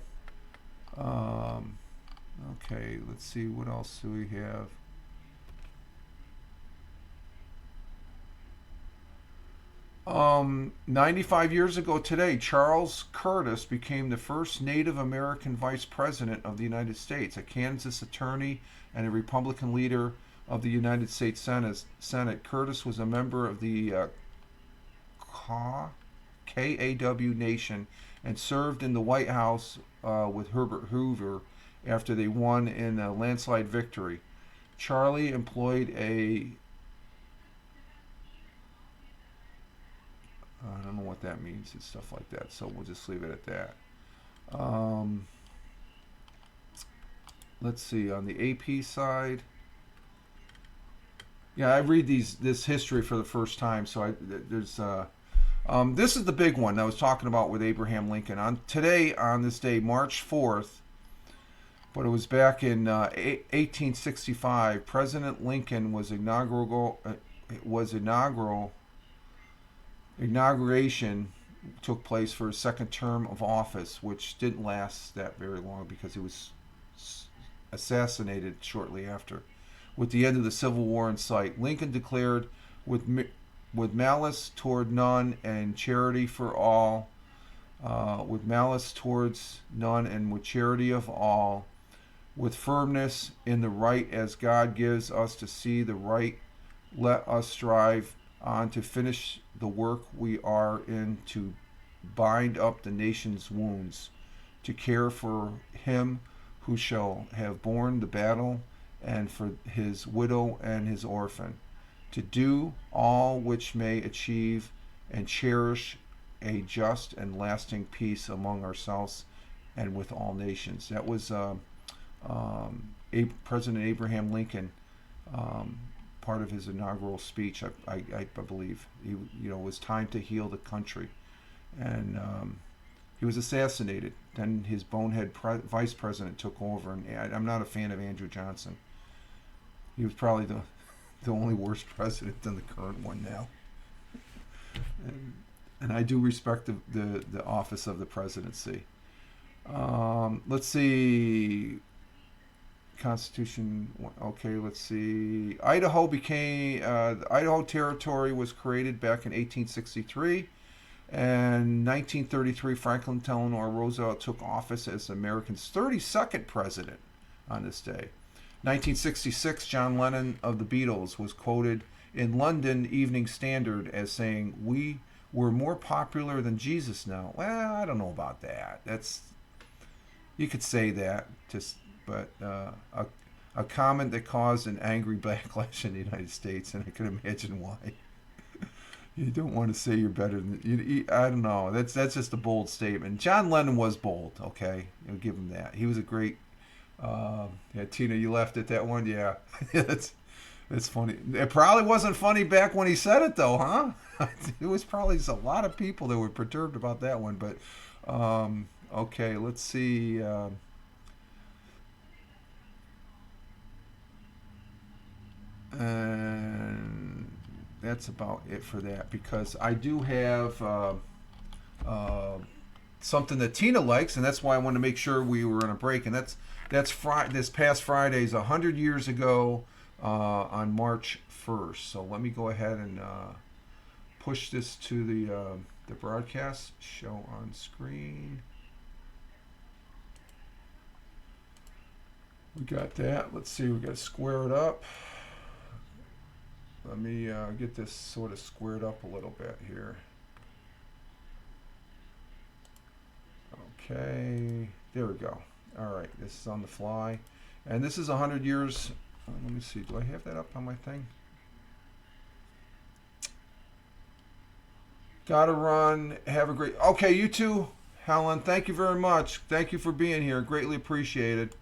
okay, let's see what else do we have. 95 years ago today, Charles Curtis became the first Native American vice president of the United States, a Kansas attorney and a Republican leader of the United States Senate. Curtis was a member of the KAW Nation and served in the White House with Herbert Hoover after they won in a landslide victory. Charlie employed I don't know what that means and stuff like that, so we'll just leave it at that. Let's see, on the AP side. Yeah, I read this history for the first time, so there's this is the big one I was talking about with Abraham Lincoln. On this day, March 4th, but it was back in 1865, President Lincoln was inauguration took place for his second term of office, which didn't last that very long because he was assassinated shortly after. With the end of the Civil War in sight, Lincoln declared, with malice toward none and charity for all, with malice towards none and with charity of all, with firmness in the right as God gives us to see the right, let us strive on to finish the work we are in, to bind up the nation's wounds, to care for him who shall have borne the battle, and for his widow and his orphan, to do all which may achieve and cherish a just and lasting peace among ourselves and with all nations. That was President Abraham Lincoln, part of his inaugural speech, I believe. It was time to heal the country, and he was assassinated. Then his bonehead vice president took over, and I'm not a fan of Andrew Johnson. He was probably the only worse president than the current one now. And I do respect the office of the presidency. Let's see. Constitution. Okay, let's see. Idaho the Idaho Territory was created back in 1863. And 1933, Franklin Delano Roosevelt took office as America's 32nd president on this day. 1966, John Lennon of the Beatles was quoted in London Evening Standard as saying, "We're more popular than Jesus now." Well, I don't know about that. You could say that, but a comment that caused an angry backlash in the United States, and I can imagine why. You don't want to say you're better than you. I don't know. That's just a bold statement. John Lennon was bold. Okay, I'll give him that. He was a great. Yeah, Tina, you laughed at that one. Yeah, that's funny. It probably wasn't funny back when he said it, though, huh? It was probably a lot of people that were perturbed about that one. But okay, let's see. And that's about it for that, because I do have something that Tina likes, and that's why I wanted to make sure we were on a break. And that's this past Friday's 100 years ago on March 1st. So let me go ahead and push this to the broadcast. Show on screen. We got that. Let's see. We got to square it up. Let me get this sort of squared up a little bit here. Okay, there we go. All right, this is on the fly. And this is 100 years. Let me see, do I have that up on my thing? Gotta run. Have a great... Okay, you too, Helen. Thank you very much. Thank you for being here. Greatly appreciated.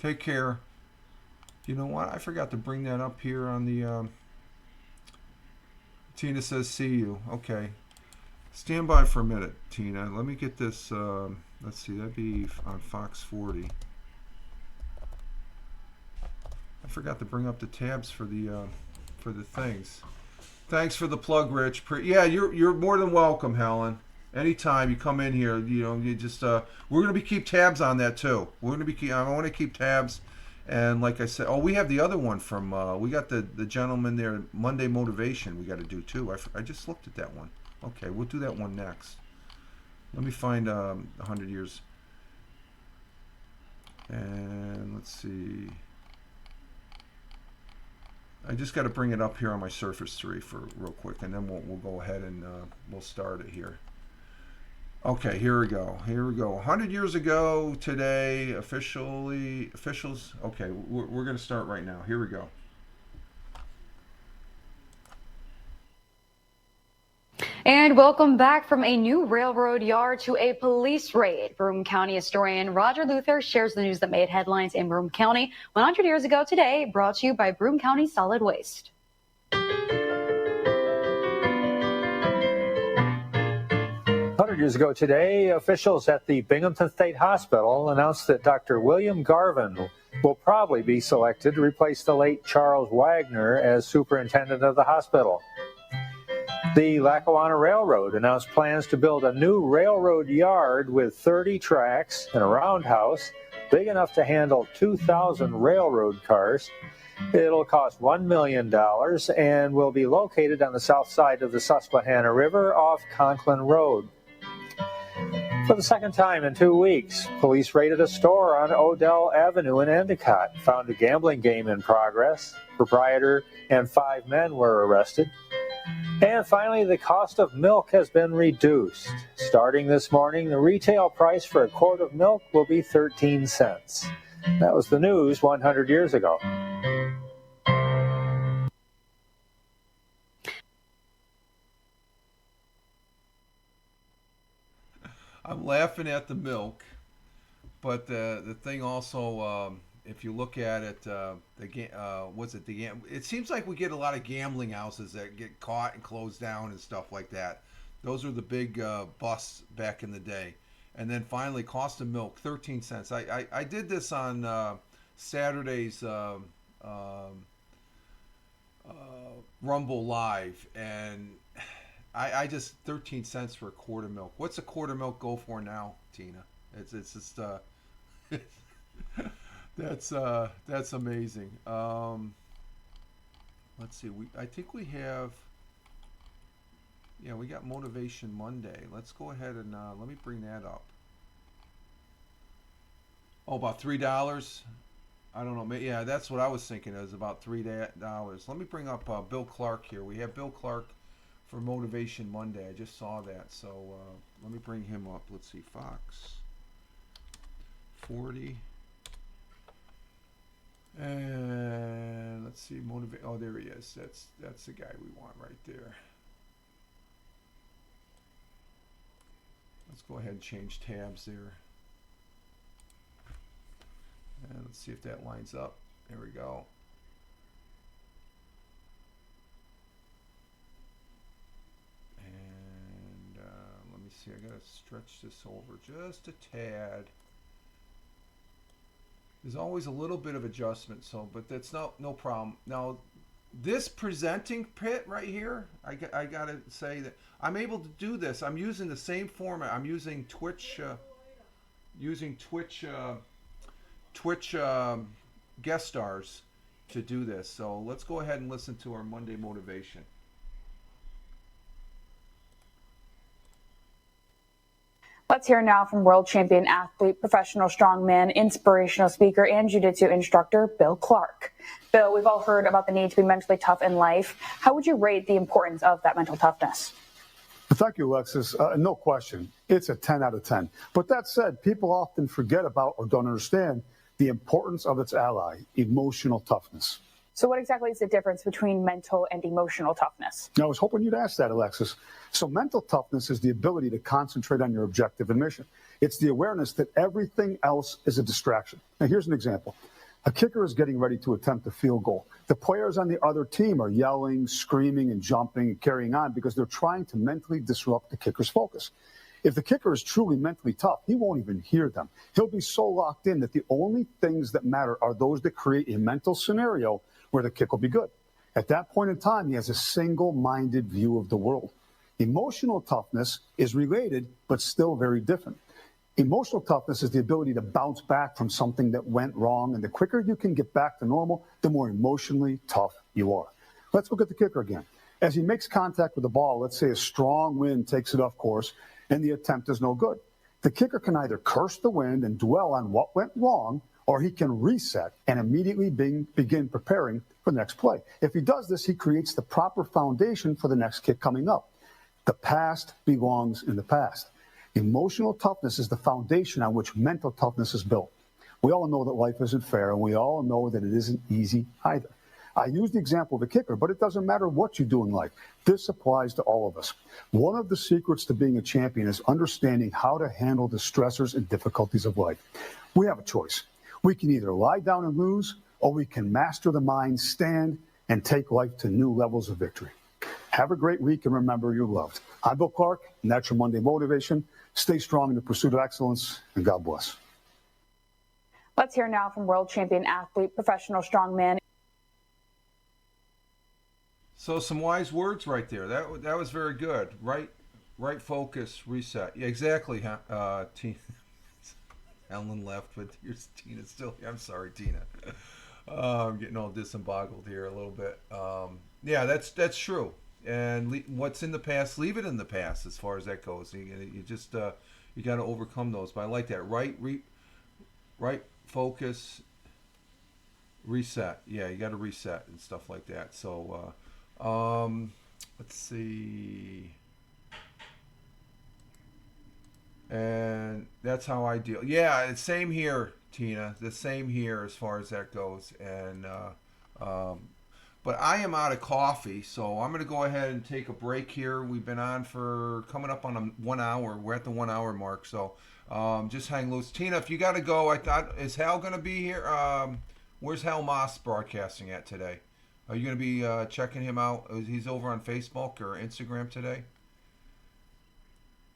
Take care. You know what? I forgot to bring that up here on the... Tina says, see you. Okay. Stand by for a minute, Tina. Let me get this... Let's see, that'd be on Fox 40. I forgot to bring up the tabs for the things. Thanks for the plug, Rich. Yeah, you're more than welcome, Helen. Anytime you come in here, you just we're gonna keep tabs on that too. I want to keep tabs, and like I said, we have the other one from we got the gentleman there, Monday Motivation. We got to do too. I just looked at that one. Okay, we'll do that one next. Let me find 100 years, and let's see. I just got to bring it up here on my Surface 3 for real quick, and then we'll go ahead and we'll start it here. Okay, here we go. 100 years ago today, officials. Okay, we're going to start right now. Here we go. And welcome back from a new railroad yard to a police raid. Broome County historian Roger Luther shares the news that made headlines in Broome County 100 years ago today, brought to you by Broome County Solid Waste. 100 years ago today, officials at the Binghamton State Hospital announced that Dr. William Garvin will probably be selected to replace the late Charles Wagner as superintendent of the hospital. The Lackawanna Railroad announced plans to build a new railroad yard with 30 tracks and a roundhouse big enough to handle 2,000 railroad cars. It'll cost $1 million and will be located on the south side of the Susquehanna River off Conklin Road. For the second time in 2 weeks, police raided a store on Odell Avenue in Endicott, found a gambling game in progress. Proprietor and 5 men were arrested. And finally, the cost of milk has been reduced. Starting this morning, the retail price for a quart of milk will be 13 cents. That was the news 100 years ago. I'm laughing at the milk, but the thing also, if you look at it, it seems like we get a lot of gambling houses that get caught and closed down and stuff like that. Those were the big busts back in the day. And then finally, cost of milk, 13 cents. I did this on Saturday's Rumble Live, and I just 13 cents for a quart of milk. What's a quart of milk go for now, Tina? It's just that's amazing. Let's see. I think we have. Yeah, we got Motivation Monday. Let's go ahead and let me bring that up. Oh, about $3. I don't know. Yeah, that's what I was thinking. It was about $3. Let me bring up Bill Clark here. We have Bill Clark for Motivation Monday. I just saw that, so let me bring him up. Let's see, Fox 40, and let's see, Oh, there he is. That's the guy we want right there. Let's go ahead and change tabs there, and let's see if that lines up. There we go. See, I gotta stretch this over just a tad. There's always a little bit of adjustment, but that's no problem. Now, this presenting pit right here, I gotta say that I'm able to do this. I'm using the same format. I'm using Twitch, Twitch guest stars to do this. So let's go ahead and listen to our Monday Motivation. Let's hear now from world champion athlete, professional strongman, inspirational speaker, and jiu-jitsu instructor, Bill Clark. Bill, we've all heard about the need to be mentally tough in life. How would you rate the importance of that mental toughness? Thank you, Alexis. No question. It's a 10 out of 10. But that said, people often forget about or don't understand the importance of its ally, emotional toughness. So what exactly is the difference between mental and emotional toughness? I was hoping you'd ask that, Alexis. So mental toughness is the ability to concentrate on your objective and mission. It's the awareness that everything else is a distraction. Now, here's an example. A kicker is getting ready to attempt a field goal. The players on the other team are yelling, screaming, and jumping and carrying on because they're trying to mentally disrupt the kicker's focus. If the kicker is truly mentally tough, he won't even hear them. He'll be so locked in that the only things that matter are those that create a mental scenario where the kick will be good. At that point in time, he has a single-minded view of the world. Emotional toughness is related, but still very different. Emotional toughness is the ability to bounce back from something that went wrong, and the quicker you can get back to normal, the more emotionally tough you are. Let's look at the kicker again. As he makes contact with the ball, let's say a strong wind takes it off course, and the attempt is no good. The kicker can either curse the wind and dwell on what went wrong, or he can reset and immediately begin preparing for the next play. If he does this, he creates the proper foundation for the next kick coming up. The past belongs in the past. Emotional toughness is the foundation on which mental toughness is built. We all know that life isn't fair, and we all know that it isn't easy either. I use the example of the kicker, but it doesn't matter what you do in life. This applies to all of us. One of the secrets to being a champion is understanding how to handle the stressors and difficulties of life. We have a choice. We can either lie down and lose, or we can master the mind, stand, and take life to new levels of victory. Have a great week, and remember, you're loved. I'm Bill Clark, and that's your Monday Motivation. Stay strong in the pursuit of excellence, and God bless. Let's hear now from world champion athlete, professional strongman. So some wise words right there. That was very good. Right focus, reset. Yeah, exactly. Tina. Ellen left, but here's Tina still here. I'm sorry, Tina. I'm getting all disemboggled here a little bit. Yeah, that's true. And what's in the past, leave it in the past as far as that goes. You just you got to overcome those. But I like that. Right focus, reset. Yeah, you got to reset and stuff like that. So let's see. And that's how I deal. Yeah, it's same here, Tina. The same here as far as that goes. And but I am out of coffee, so I'm going to go ahead and take a break here. We've been on for coming up on 1 hour. We're at the 1 hour mark, so just hang loose. Tina, if you got to go, I thought, is Hal going to be here? Where's Hal Moss broadcasting at today? Are you going to be checking him out? He's over on Facebook or Instagram today?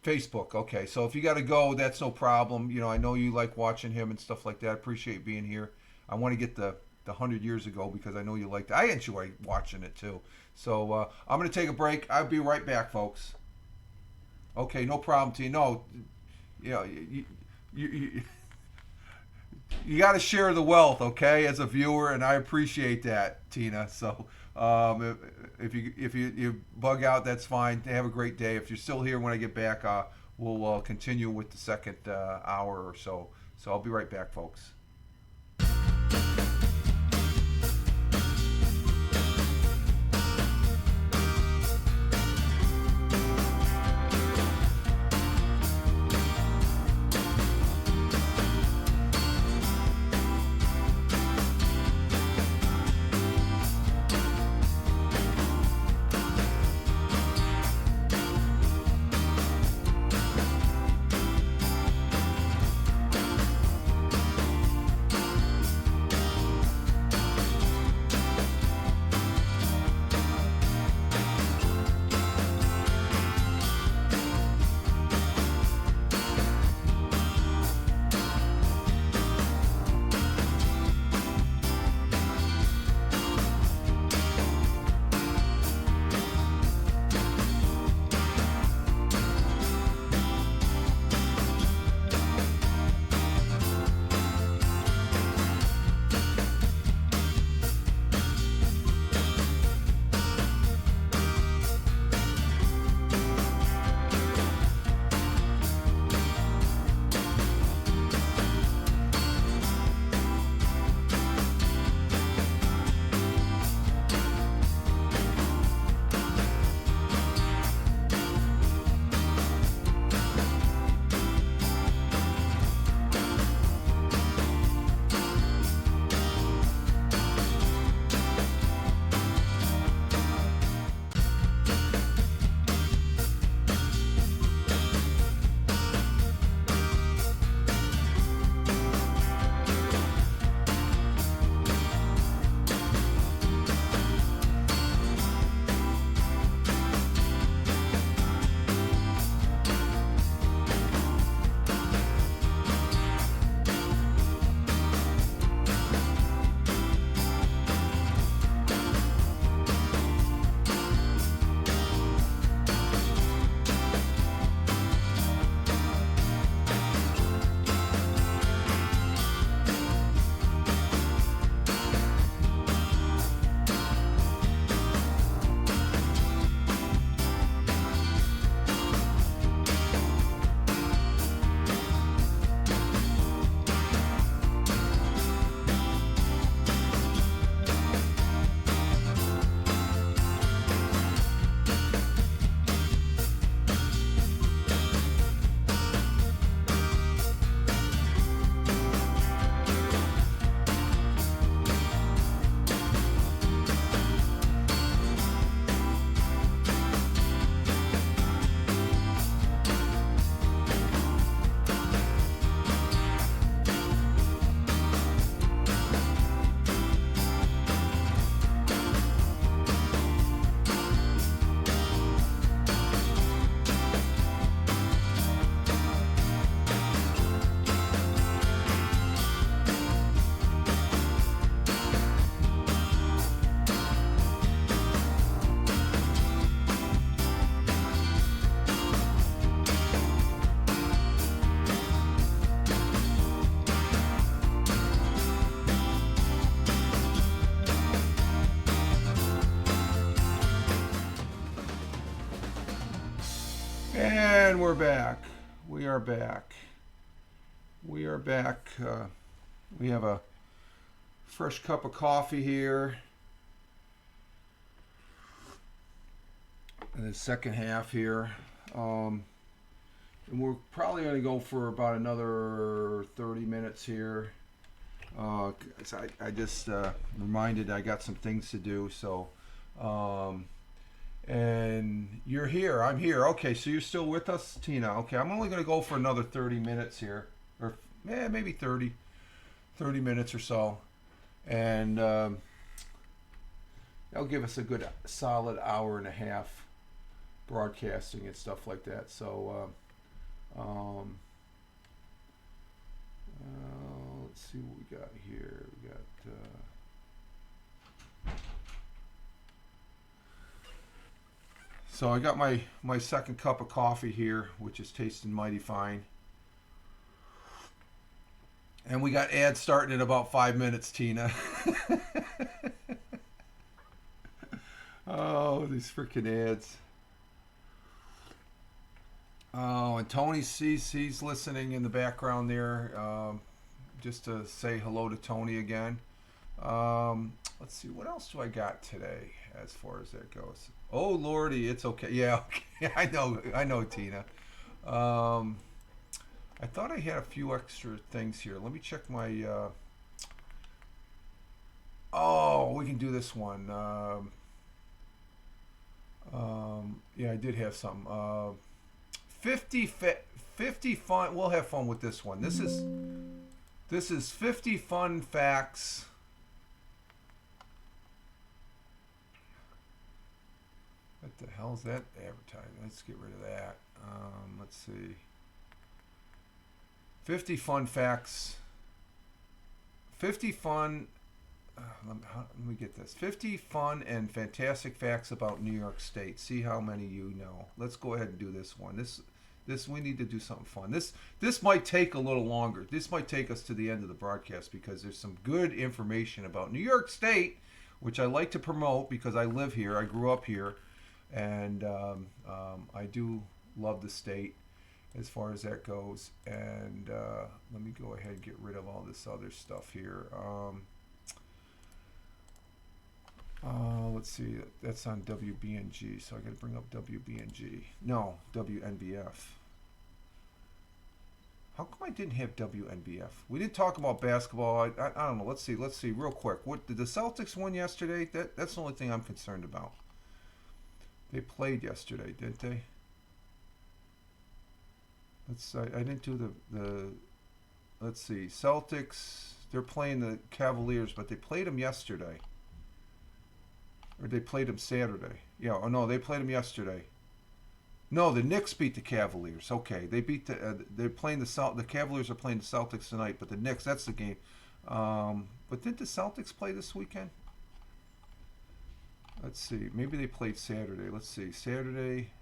Facebook, okay. So if you got to go, that's no problem. You know, I know you like watching him and stuff like that. I appreciate being here. I want to get the 100 years ago because I know you liked it. I enjoy watching it too. So I'm going to take a break. I'll be right back, folks. Okay, no problem, Tina. No, you know, you got to share the wealth, okay, as a viewer, and I appreciate that, Tina. So if you bug out, that's fine. Have a great day. If you're still here when I get back, we'll continue with the second hour or so. So I'll be right back, folks. And we're back. We are back. We are back. We have a fresh cup of coffee here. In the second half here. And we're probably going to go for about another 30 minutes here. I just reminded I got some things to do. So, and you're here. I'm here. Okay, so you're still with us, Tina. Okay, I'm only going to go for another 30 minutes here. Or maybe 30 minutes or so. And that'll give us a good solid hour and a half broadcasting and stuff like that. So let's see what we got here. We got so I got my second cup of coffee here, which is tasting mighty fine. And we got ads starting in about 5 minutes, Tina. Oh, these freaking ads. Oh, and Tony sees he's listening in the background there. Just to say hello to Tony again. Let's see, what else do I got today as far as that goes? Oh Lordy, it's okay. Yeah, okay. I know, Tina. I thought I had a few extra things here. Let me check my. Oh, we can do this one. Yeah, I did have some. 50 fun. We'll have fun with this one. This is 50 fun facts. What the hell is that advertising? Let's get rid of that. Let's see. 50 fun facts. 50 fun. Let me get this. 50 fun and fantastic facts about New York State. See how many you know. Let's go ahead and do this one. This we need to do something fun. This might take a little longer. This might take us to the end of the broadcast because there's some good information about New York State, which I like to promote because I live here. I grew up here, and I do love the state as far as that goes. And let me go ahead and get rid of all this other stuff here. Let's see, that's on WBNG, so I gotta bring up WBNG. No, WNBF. How come I didn't have WNBF? We didn't talk about basketball. I don't know. Let's see real quick. What did the Celtics win yesterday? That's the only thing I'm concerned about. They played yesterday, didn't they? I didn't do the let's see. Celtics, they're playing the Cavaliers, but they played them yesterday. Or they played them Saturday. Yeah, oh no, they played them yesterday. No, the Knicks beat the Cavaliers. Okay, they beat they're playing the Cavaliers are playing the Celtics tonight, but the Knicks, that's the game. But didn't the Celtics play this weekend? Let's see. Maybe they played Saturday. Let's see. Saturday,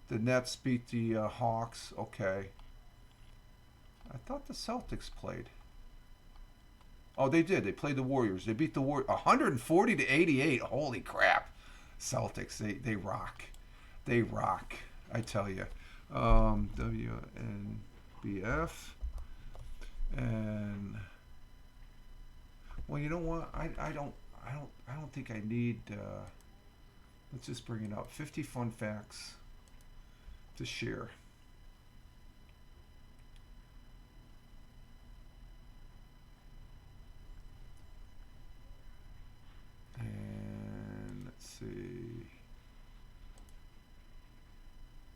the Nets beat the Hawks. Okay. I thought the Celtics played. Oh, they did. They played the Warriors. They beat the Warriors 140-88. Holy crap. Celtics, they rock. They rock. I tell you. WNBF. And well, you know what? I don't think I need let's just bring it up. 50 fun facts to share. And let's see.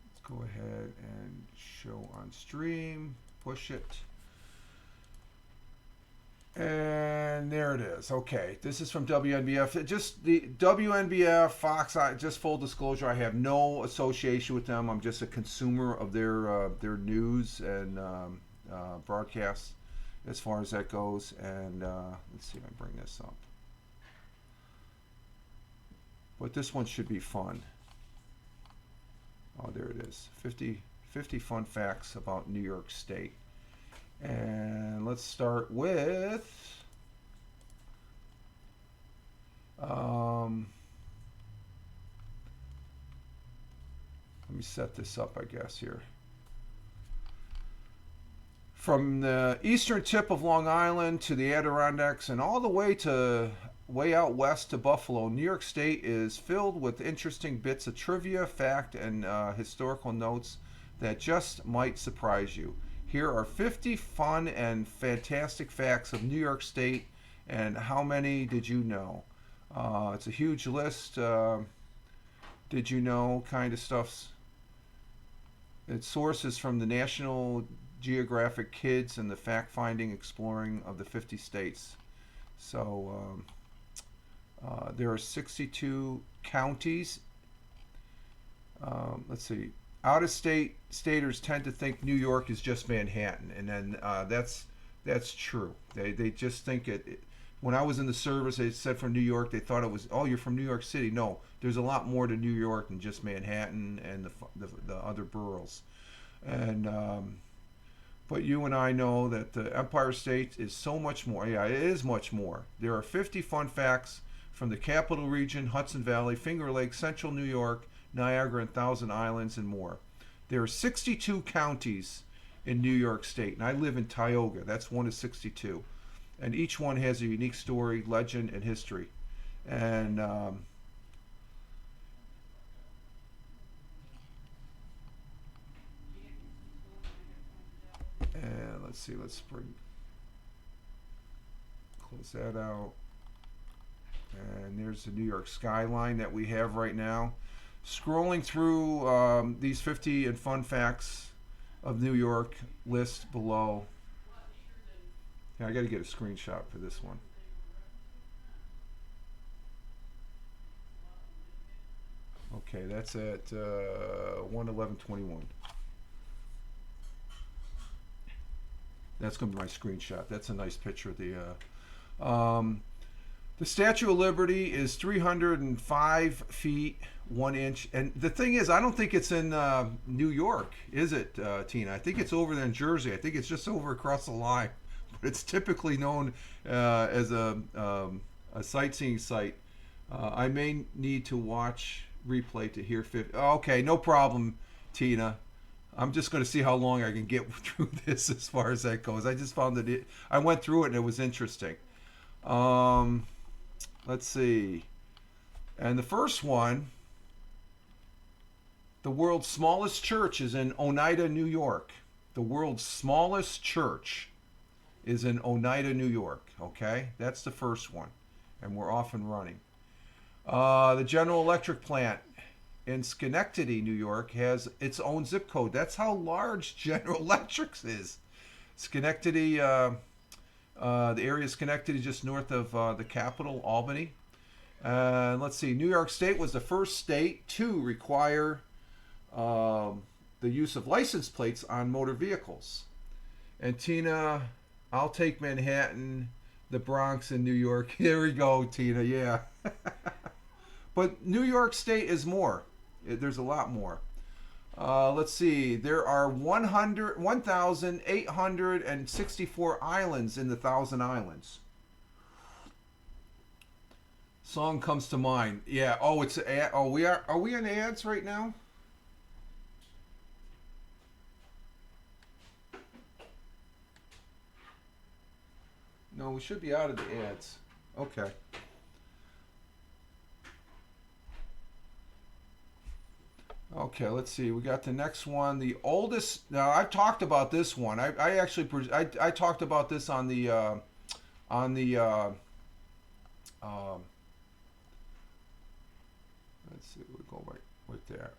Let's go ahead and show on stream. Push it. And there it is. Okay, this is from WNBF. Just the WNBF, Fox. Just full disclosure, I have no association with them. I'm just a consumer of their news and broadcasts, as far as that goes. And let's see if I bring this up. But this one should be fun. Oh, there it is. 50 fun facts about New York State. And let's start with let me set this up, I guess, here. From the eastern tip of Long Island to the Adirondacks and all the way out west to Buffalo, New York State is filled with interesting bits of trivia, fact, and historical notes that just might surprise you. Here are 50 fun and fantastic facts of New York State, and how many did you know? It's a huge list. Did you know kind of stuffs. Its sources from the National Geographic Kids and the fact-finding exploring of the 50 states. So there are 62 counties. Let's see. Out-of-state staters tend to think New York is just Manhattan, and then that's true. They just think it. When I was in the service, they said from New York, they thought it was, oh, you're from New York City. No, there's a lot more to New York than just Manhattan and the other boroughs. And but you and I know that the Empire State is so much more. Yeah, it is much more. There are 50 fun facts from the Capital Region, Hudson Valley, Finger Lakes, Central New York, Niagara, and Thousand Islands, and more. There are 62 counties in New York State, and I live in Tioga. That's one of 62. And each one has a unique story, legend, and history. And let's see, let's close that out. And there's the New York skyline that we have right now. Scrolling through these 50 and fun facts of New York list below. Yeah, I got to get a screenshot for this one. Okay, that's at 1:11:21. That's going to be my screenshot. That's a nice picture of the Statue of Liberty is 305 feet 1 inch, and the thing is, I don't think it's in New York, is it, Tina? I think it's over there in Jersey. I think it's just over across the line. But it's typically known as a sightseeing site. I may need to watch replay to hear 50. Okay, no problem, Tina. I'm just going to see how long I can get through this as far as that goes. I just found that I went through it and it was interesting. Let's see. And the first one, the world's smallest church is in Oneida, New York. The world's smallest church is in Oneida, New York. Okay? That's the first one. And we're off and running. The General Electric plant in Schenectady, New York, has its own zip code. That's how large General Electric's is. Schenectady, the area of Schenectady, just north of the capital, Albany. Let's see, New York State was the first state to require the use of license plates on motor vehicles. And Tina, I'll take Manhattan, the Bronx, and New York. Here we go, Tina, yeah. But New York State is more. There's a lot more. Let's see. There are 1,864 islands in the Thousand Islands. Song comes to mind. Yeah. Oh, it's are we in ads right now? No, we should be out of the ads. Okay. Okay, let's see. We got the next one. The oldest. Now I've talked about this one. I actually talked about this on the let's see. We'll go right there.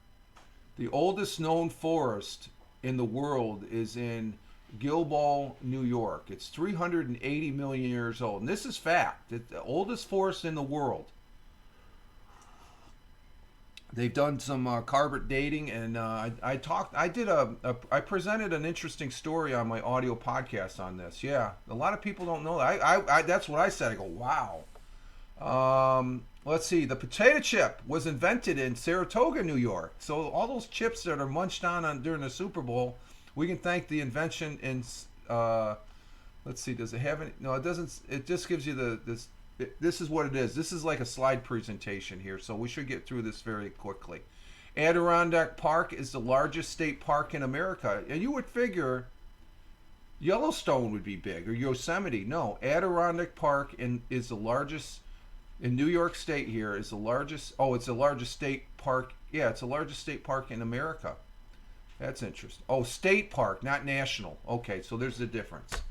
The oldest known forest in the world is in Gilboa, New York. It's 380 million years old, and this is fact. It's the oldest forest in the world. They've done some carbon dating, and I presented an interesting story on my audio podcast on this. Yeah, a lot of people don't know that. I that's what I said. I go, wow. Let's see. The potato chip was invented in Saratoga, New York. So all those chips that are munched on during the Super Bowl, we can thank the invention in. Let's see. Does it have any? No, it doesn't. It just gives you this. This is what it is. This is like a slide presentation here, so we should get through this very quickly. Adirondack Park is the largest state park in America, and you would figure Yellowstone would be big, or Yosemite. No, Adirondack Park is the largest in New York State. Here is the largest. Oh, it's the largest state park. Yeah, it's the largest state park in America. That's interesting. Oh, state park, not national. Okay, so there's the difference.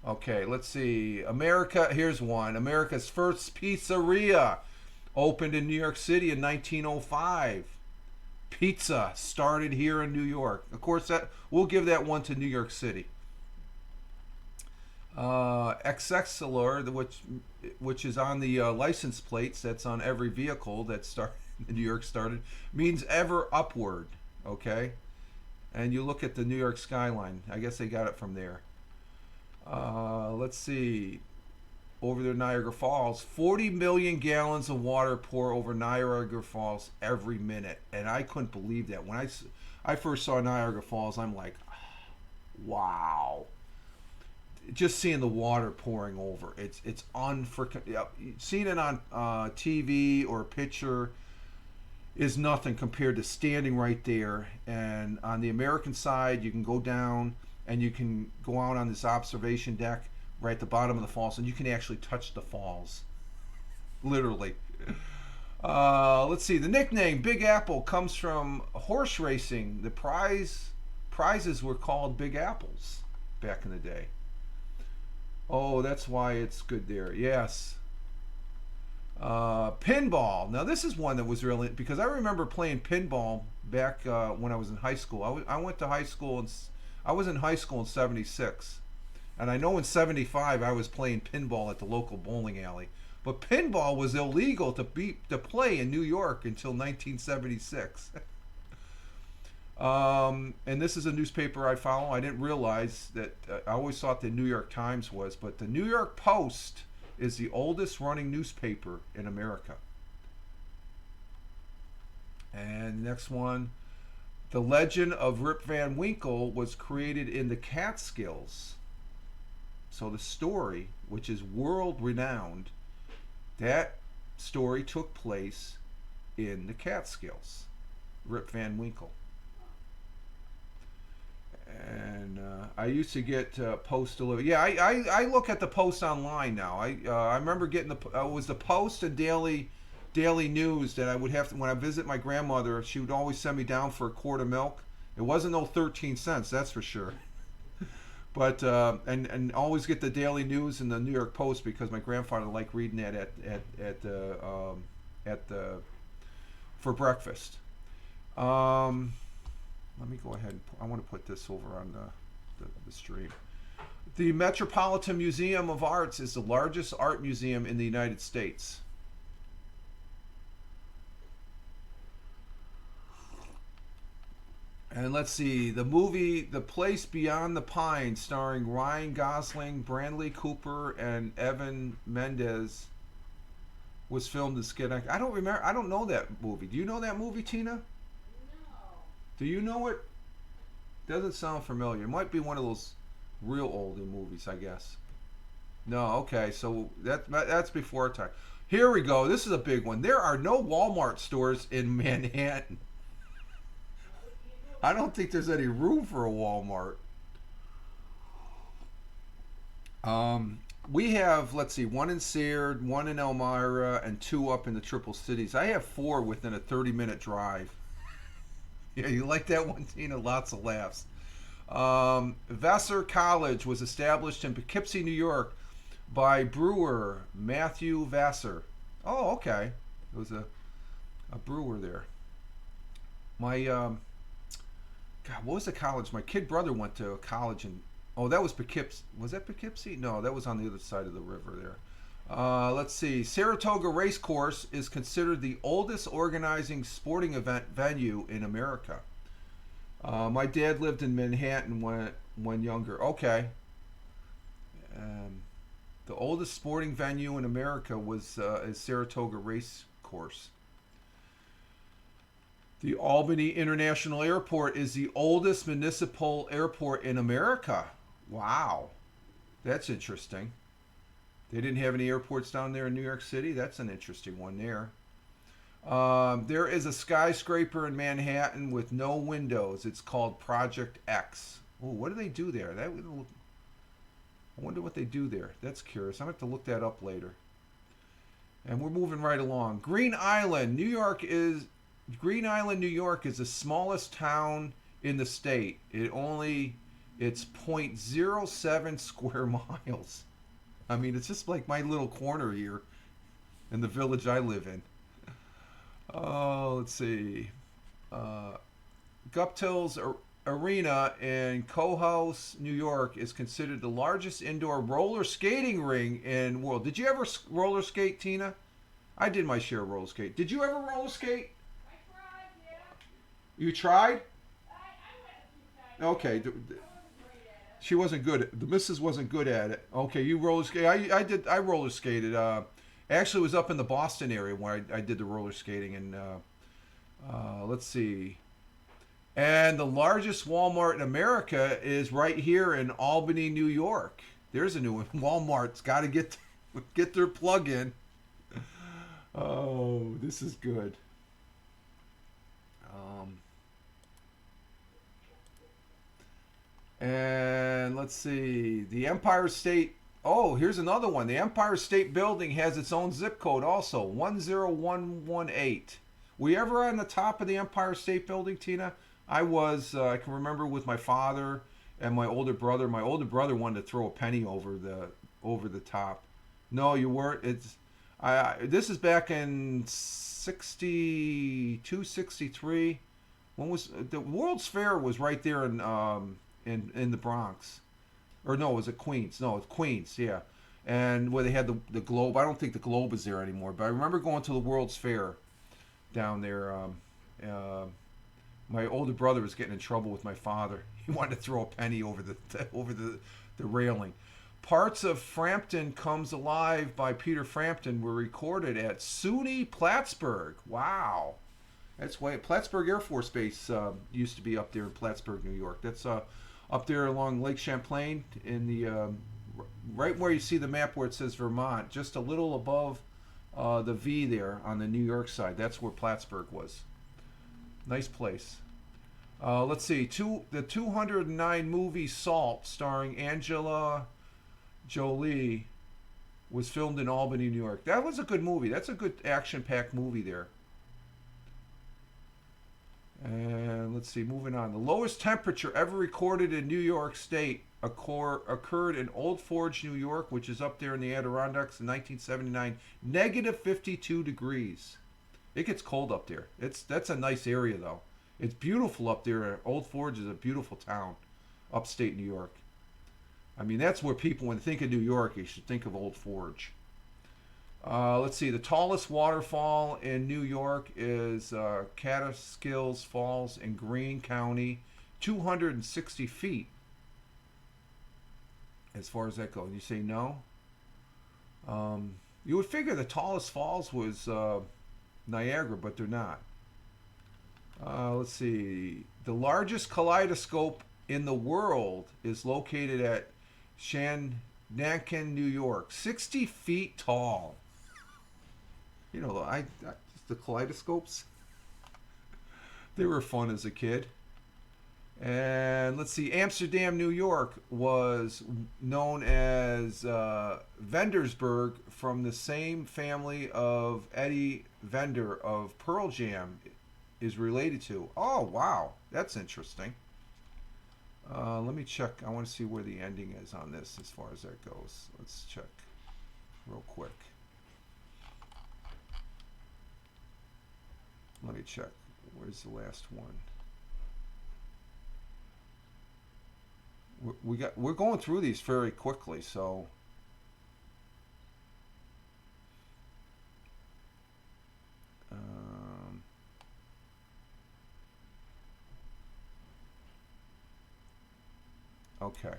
Okay, let's see. America. Here's one. America's first pizzeria opened in New York City in 1905. Pizza started here in New York. Of course, that we'll give that one to New York City. Excellor, which is on the license plates, that's on every vehicle that New York started, means ever upward. Okay, and you look at the New York skyline. I guess they got it from there. Let's see. Over there, Niagara Falls, 40 million gallons of water pour over Niagara Falls every minute, and I couldn't believe that. When I first saw Niagara Falls, I'm like, wow. Just seeing the water pouring over, it's unfreaking. Seeing it on TV or a picture is nothing compared to standing right there. And on the American side, you can go down and you can go out on this observation deck right at the bottom of the falls, and you can actually touch the falls, literally. Let's see. The nickname Big Apple comes from horse racing. The prizes were called Big Apples back in the day. Oh, that's why it's good there. Yes. Pinball. Now, this is one that was really, because I remember playing pinball back when I was in high school. I went to high school, and I was in high school in 76. And I know in 75 I was playing pinball at the local bowling alley. But pinball was illegal to play in New York until 1976. And this is a newspaper I follow. I didn't realize that. I always thought the New York Times was, but the New York Post is the oldest running newspaper in America. And next one, the legend of Rip Van Winkle was created in the Catskills. So the story, which is world renowned, that story took place in the Catskills. Rip Van Winkle. And I used to get Post delivered. Yeah, I look at the Post online now. I remember getting it was the Post and Daily News that I would have to, when I visit my grandmother, she would always send me down for a quart of milk. It wasn't no 13 cents, that's for sure. But and always get the Daily News and the New York Post because my grandfather liked reading that for breakfast. Let me go ahead. I want to put this over on the stream. The Metropolitan Museum of Arts is the largest art museum in the United States. And let's see, the movie The Place Beyond the Pines, starring Ryan Gosling, Bradley Cooper, and Evan Mendes, was filmed in Schenectady. I don't know that movie. Do you know that movie, Tina? No. Do you know it? Doesn't sound familiar. It might be one of those real oldie movies, I guess. No, okay, so that's before time. Here we go. This is a big one. There are no Walmart stores in Manhattan. I don't think there's any room for a Walmart. We have, let's see, one in Seard, one in Elmira, and two up in the Triple Cities. I have 4 within a 30-minute drive. Yeah, you like that one, Tina? Lots of laughs. Vassar College was established in Poughkeepsie, New York by brewer Matthew Vassar. Oh, okay. There was a brewer there. God, what was the college? My kid brother went to a college in... Oh, that was Poughkeepsie. Was that Poughkeepsie? No, that was on the other side of the river there. Let's see. Saratoga Racecourse is considered the oldest organizing sporting event venue in America. My dad lived in Manhattan when younger. Okay. The oldest sporting venue in America is Saratoga Racecourse. The Albany International Airport is the oldest municipal airport in America. Wow. That's interesting. They didn't have any airports down there in New York City. That's an interesting one there. There is a skyscraper in Manhattan with no windows. It's called Project X. Oh, what do they do there? I wonder what they do there. That's curious. I'm going to have to look that up later. And we're moving right along. Green Island, New York is the smallest town in the state. It's 0.07 square miles. I mean, it's just like my little corner here in the village I live in. Oh, let's see. Guptill's Arena in Cohouse, New York is considered the largest indoor roller skating ring in the world. Did you ever roller skate, Tina? I did my share of roller skate. Did you ever roller skate? I tried, yeah. You tried? I went a few times. Okay. I wasn't great at it. She wasn't good. The missus wasn't good at it. Okay, you roller skate. I roller skated. Actually, it was up in the Boston area where I did the roller skating. And let's see. And the largest Walmart in America is right here in Albany, New York. There's a new one. Walmart's got to get their plug in. Oh, this is good. And let's see. The Empire State. Oh, here's another one. The Empire State Building has its own zip code also, 10118. Were you ever on the top of the Empire State Building, Tina? I was. I can remember with my father and my older brother. My older brother wanted to throw a penny over the top. No, you weren't. This is back in 62, 63. When was the World's Fair was right there in the Bronx, or no, was it Queens? No, it's Queens. Yeah, and where they had the Globe. I don't think the Globe is there anymore, but I remember going to the World's Fair down there. My older brother was getting in trouble with my father. He wanted to throw a penny over the railing. Parts of Frampton Comes Alive by Peter Frampton were recorded at SUNY Plattsburgh. Wow. That's why Plattsburgh Air Force Base used to be up there in Plattsburgh, New York. That's up there along Lake Champlain in the right where you see the map where it says Vermont, just a little above the V there on the New York side. That's where Plattsburgh was. Nice place. Let's see. The 209 movie Salt, starring Angela Jolie, was filmed in Albany, New York. That was a good movie. That's a good action-packed movie there. And let's see, moving on. The lowest temperature ever recorded in New York State occurred in Old Forge, New York, which is up there in the Adirondacks in 1979. Negative 52 degrees. It gets cold up there. That's a nice area, though. It's beautiful up there. Old Forge is a beautiful town, upstate New York. I mean, that's where people, when they think of New York, you should think of Old Forge. Let's see. The tallest waterfall in New York is Catskills Falls in Greene County, 260 feet. As far as that goes, you say no. You would figure the tallest falls was Niagara, but they're not. Let's see. The largest kaleidoscope in the world is located at Shandaken, New York, 60 feet tall. You know, the kaleidoscopes. They were fun as a kid. And let's see, Amsterdam, New York was known as Vendersburg, from the same family of Eddie Vedder of Pearl Jam is related to. Oh, wow. That's interesting. Let me check. I want to see where the ending is on this as far as that goes. Let's check real quick. Let me check. Where's the last one? We're going through these very quickly, so okay.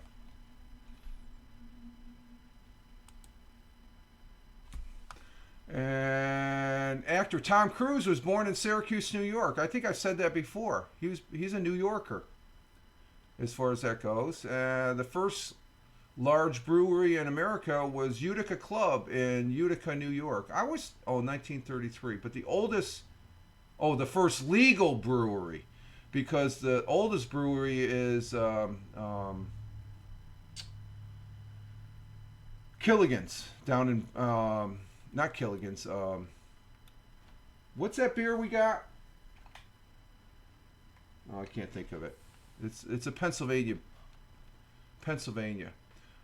And actor Tom Cruise was born in Syracuse, New York. I think I said that before. He's a New Yorker, as far as that goes. The first large brewery in America was Utica Club in Utica, New York. 1933. But the first legal brewery, because the oldest brewery is Killigan's down in not Killigan's. What's that beer we got? Oh, I can't think of it. It's a Pennsylvania.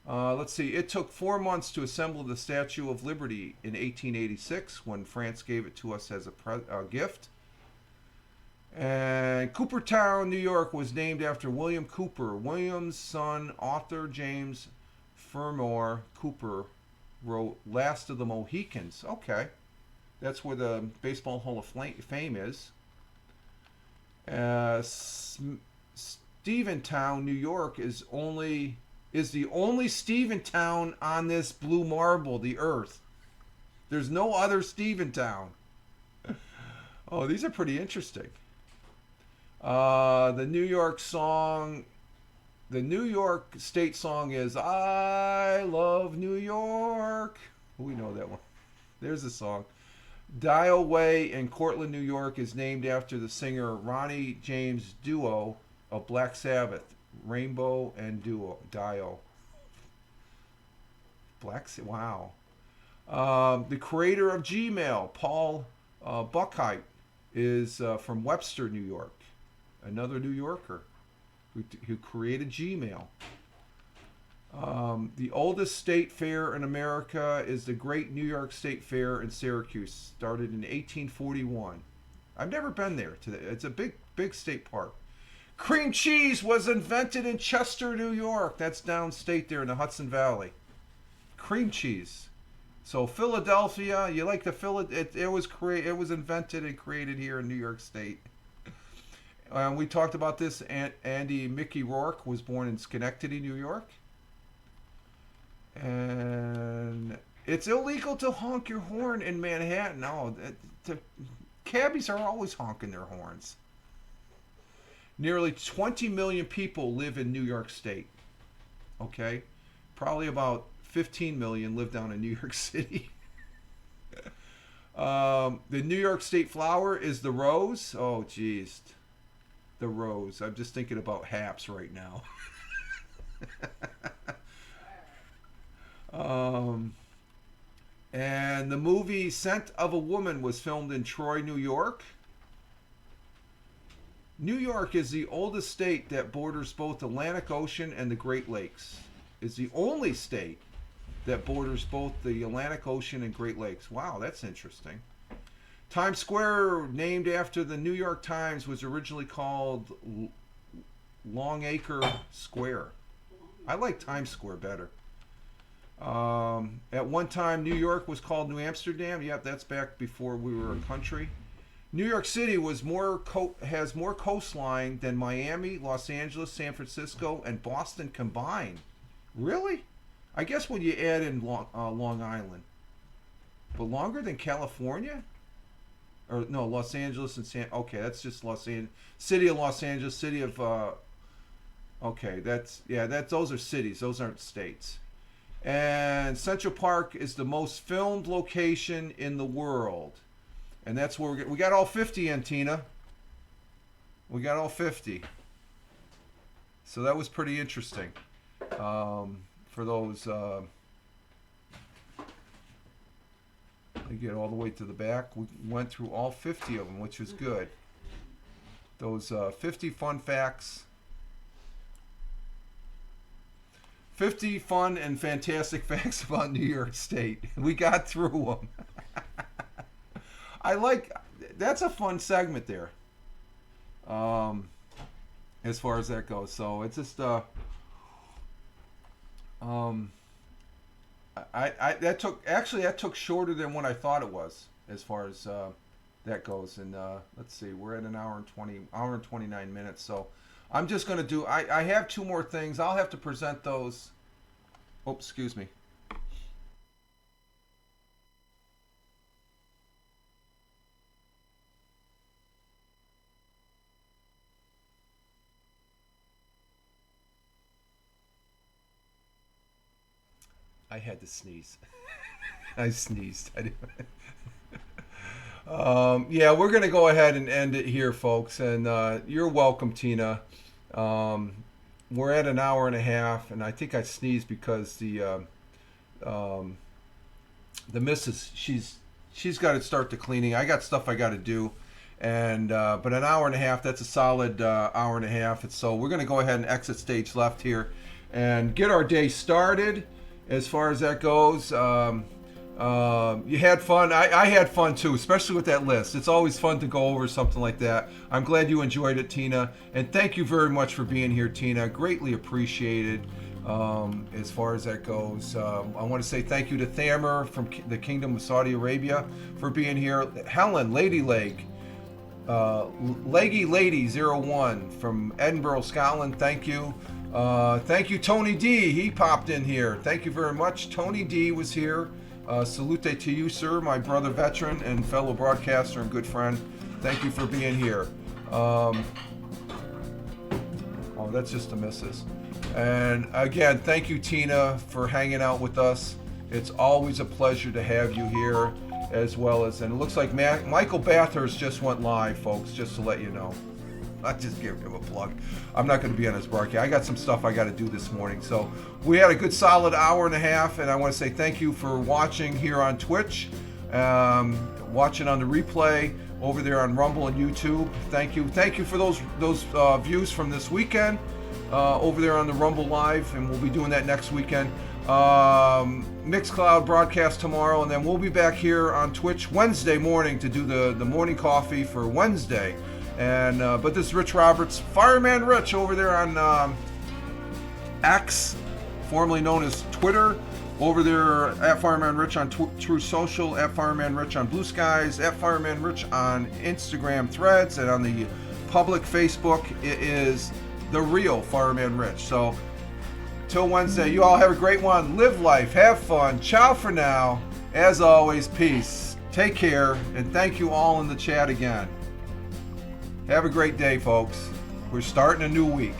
Let's see. It took 4 months to assemble the Statue of Liberty in 1886 when France gave it to us as a gift. And Coopertown, New York was named after William Cooper. William's son, author James Fenimore Cooper, wrote Last of the Mohicans. Okay. That's where the Baseball Hall of Fame is. Steventown, New York is the only Steventown on this blue marble, the earth. There's no other Steventown. Oh, these are pretty interesting. The New York State song is I Love New York. We know that one. There's the song. Dial Way in Cortland, New York is named after the singer Ronnie James Dio of Black Sabbath. Rainbow and Dial. Wow. The creator of Gmail, Paul Buchheit, is from Webster, New York. Another New Yorker who created Gmail. The oldest state fair in America is the Great New York State Fair in Syracuse, started in 1841. I've never been there. It's a big state park. Cream cheese was invented in Chester, New York. That's downstate there in the Hudson Valley. Cream cheese. So Philadelphia, you like the it was invented and created here in New York State. We talked about this. Andy Mickey Rourke was born in Schenectady, New York. And it's illegal to honk your horn in Manhattan. No, cabbies are always honking their horns. Nearly 20 million people live in New York State. Okay? Probably about 15 million live down in New York City. The New York State flower is the rose. Oh, geez. The rose. I'm just thinking about Haps right now. And the movie Scent of a Woman was filmed in Troy, New York. New York is the oldest state that borders both the Atlantic Ocean and the Great Lakes. It's the only state that borders both the Atlantic Ocean and Great Lakes. Wow, that's interesting. Times Square, named after the New York Times, was originally called Longacre Square. I like Times Square better. At one time, New York was called New Amsterdam. Yep, that's back before we were a country. New York City has more coastline than Miami, Los Angeles, San Francisco, and Boston combined. Really? I guess when you add in Long Island. But longer than California? Or no, Los Angeles and okay, that's just Los Angeles. City of Los Angeles, city of okay, those are cities, those aren't states. And Central Park is the most filmed location in the world. And that's where we got all 50 in, Tina. We got all 50. So that was pretty interesting. For those, we get all the way to the back. We went through all 50 of them, which was good. Those 50 fun facts. 50 fun and fantastic facts about New York State. We got through them. That's a fun segment there. As far as that goes. So it's just that took shorter than what I thought it was as far as that goes. And let's see, we're at an hour and 29 minutes. So I'm just going to do, I have two more things. I'll have to present those. Oh, excuse me. I had to sneeze. I sneezed. Yeah, we're going to go ahead and end it here, folks. And you're welcome, Tina. We're at an hour and a half, and I think I sneezed because the the missus, she's got to start the cleaning. I got stuff I got to do, and but an hour and a half, that's a solid hour and a half. And so we're going to go ahead and exit stage left here and get our day started as far as that goes. You had fun. I had fun too, especially with that list. It's always fun to go over something like that. I'm glad you enjoyed it, Tina, and thank you very much for being here, Tina. Greatly appreciated. As far as that goes, I want to say thank you to Thamer from the Kingdom of Saudi Arabia for being here. Helen, Lady Leg, Leggy Lady 01 from Edinburgh, Scotland. Thank you. Thank you, Tony D. He popped in here. Thank you very much. Tony D was here. Salute to you, sir, my brother veteran and fellow broadcaster and good friend. Thank you for being here. Oh, that's just a missus. And again, thank you, Tina, for hanging out with us. It's always a pleasure to have you here, as well as, and it looks like Michael Bathurst just went live, folks, just to let you know. I just gave him a plug. I'm not going to be on his broadcast. I got some stuff I got to do this morning. So we had a good solid hour and a half, and I want to say thank you for watching here on Twitch, watching on the replay over there on Rumble and YouTube. Thank you for those views from this weekend over there on the Rumble Live, and we'll be doing that next weekend. Mixcloud broadcast tomorrow, and then we'll be back here on Twitch Wednesday morning to do the morning coffee for Wednesday. And but this is Rich Roberts, Fireman Rich, over there on X, formerly known as Twitter. Over there at Fireman Rich on True Social, at Fireman Rich on Blue Skies, at Fireman Rich on Instagram Threads, and on the public Facebook, it is the real Fireman Rich. So till Wednesday, you all have a great one. Live life, have fun. Ciao for now. As always, peace. Take care, and thank you all in the chat again. Have a great day, folks. We're starting a new week.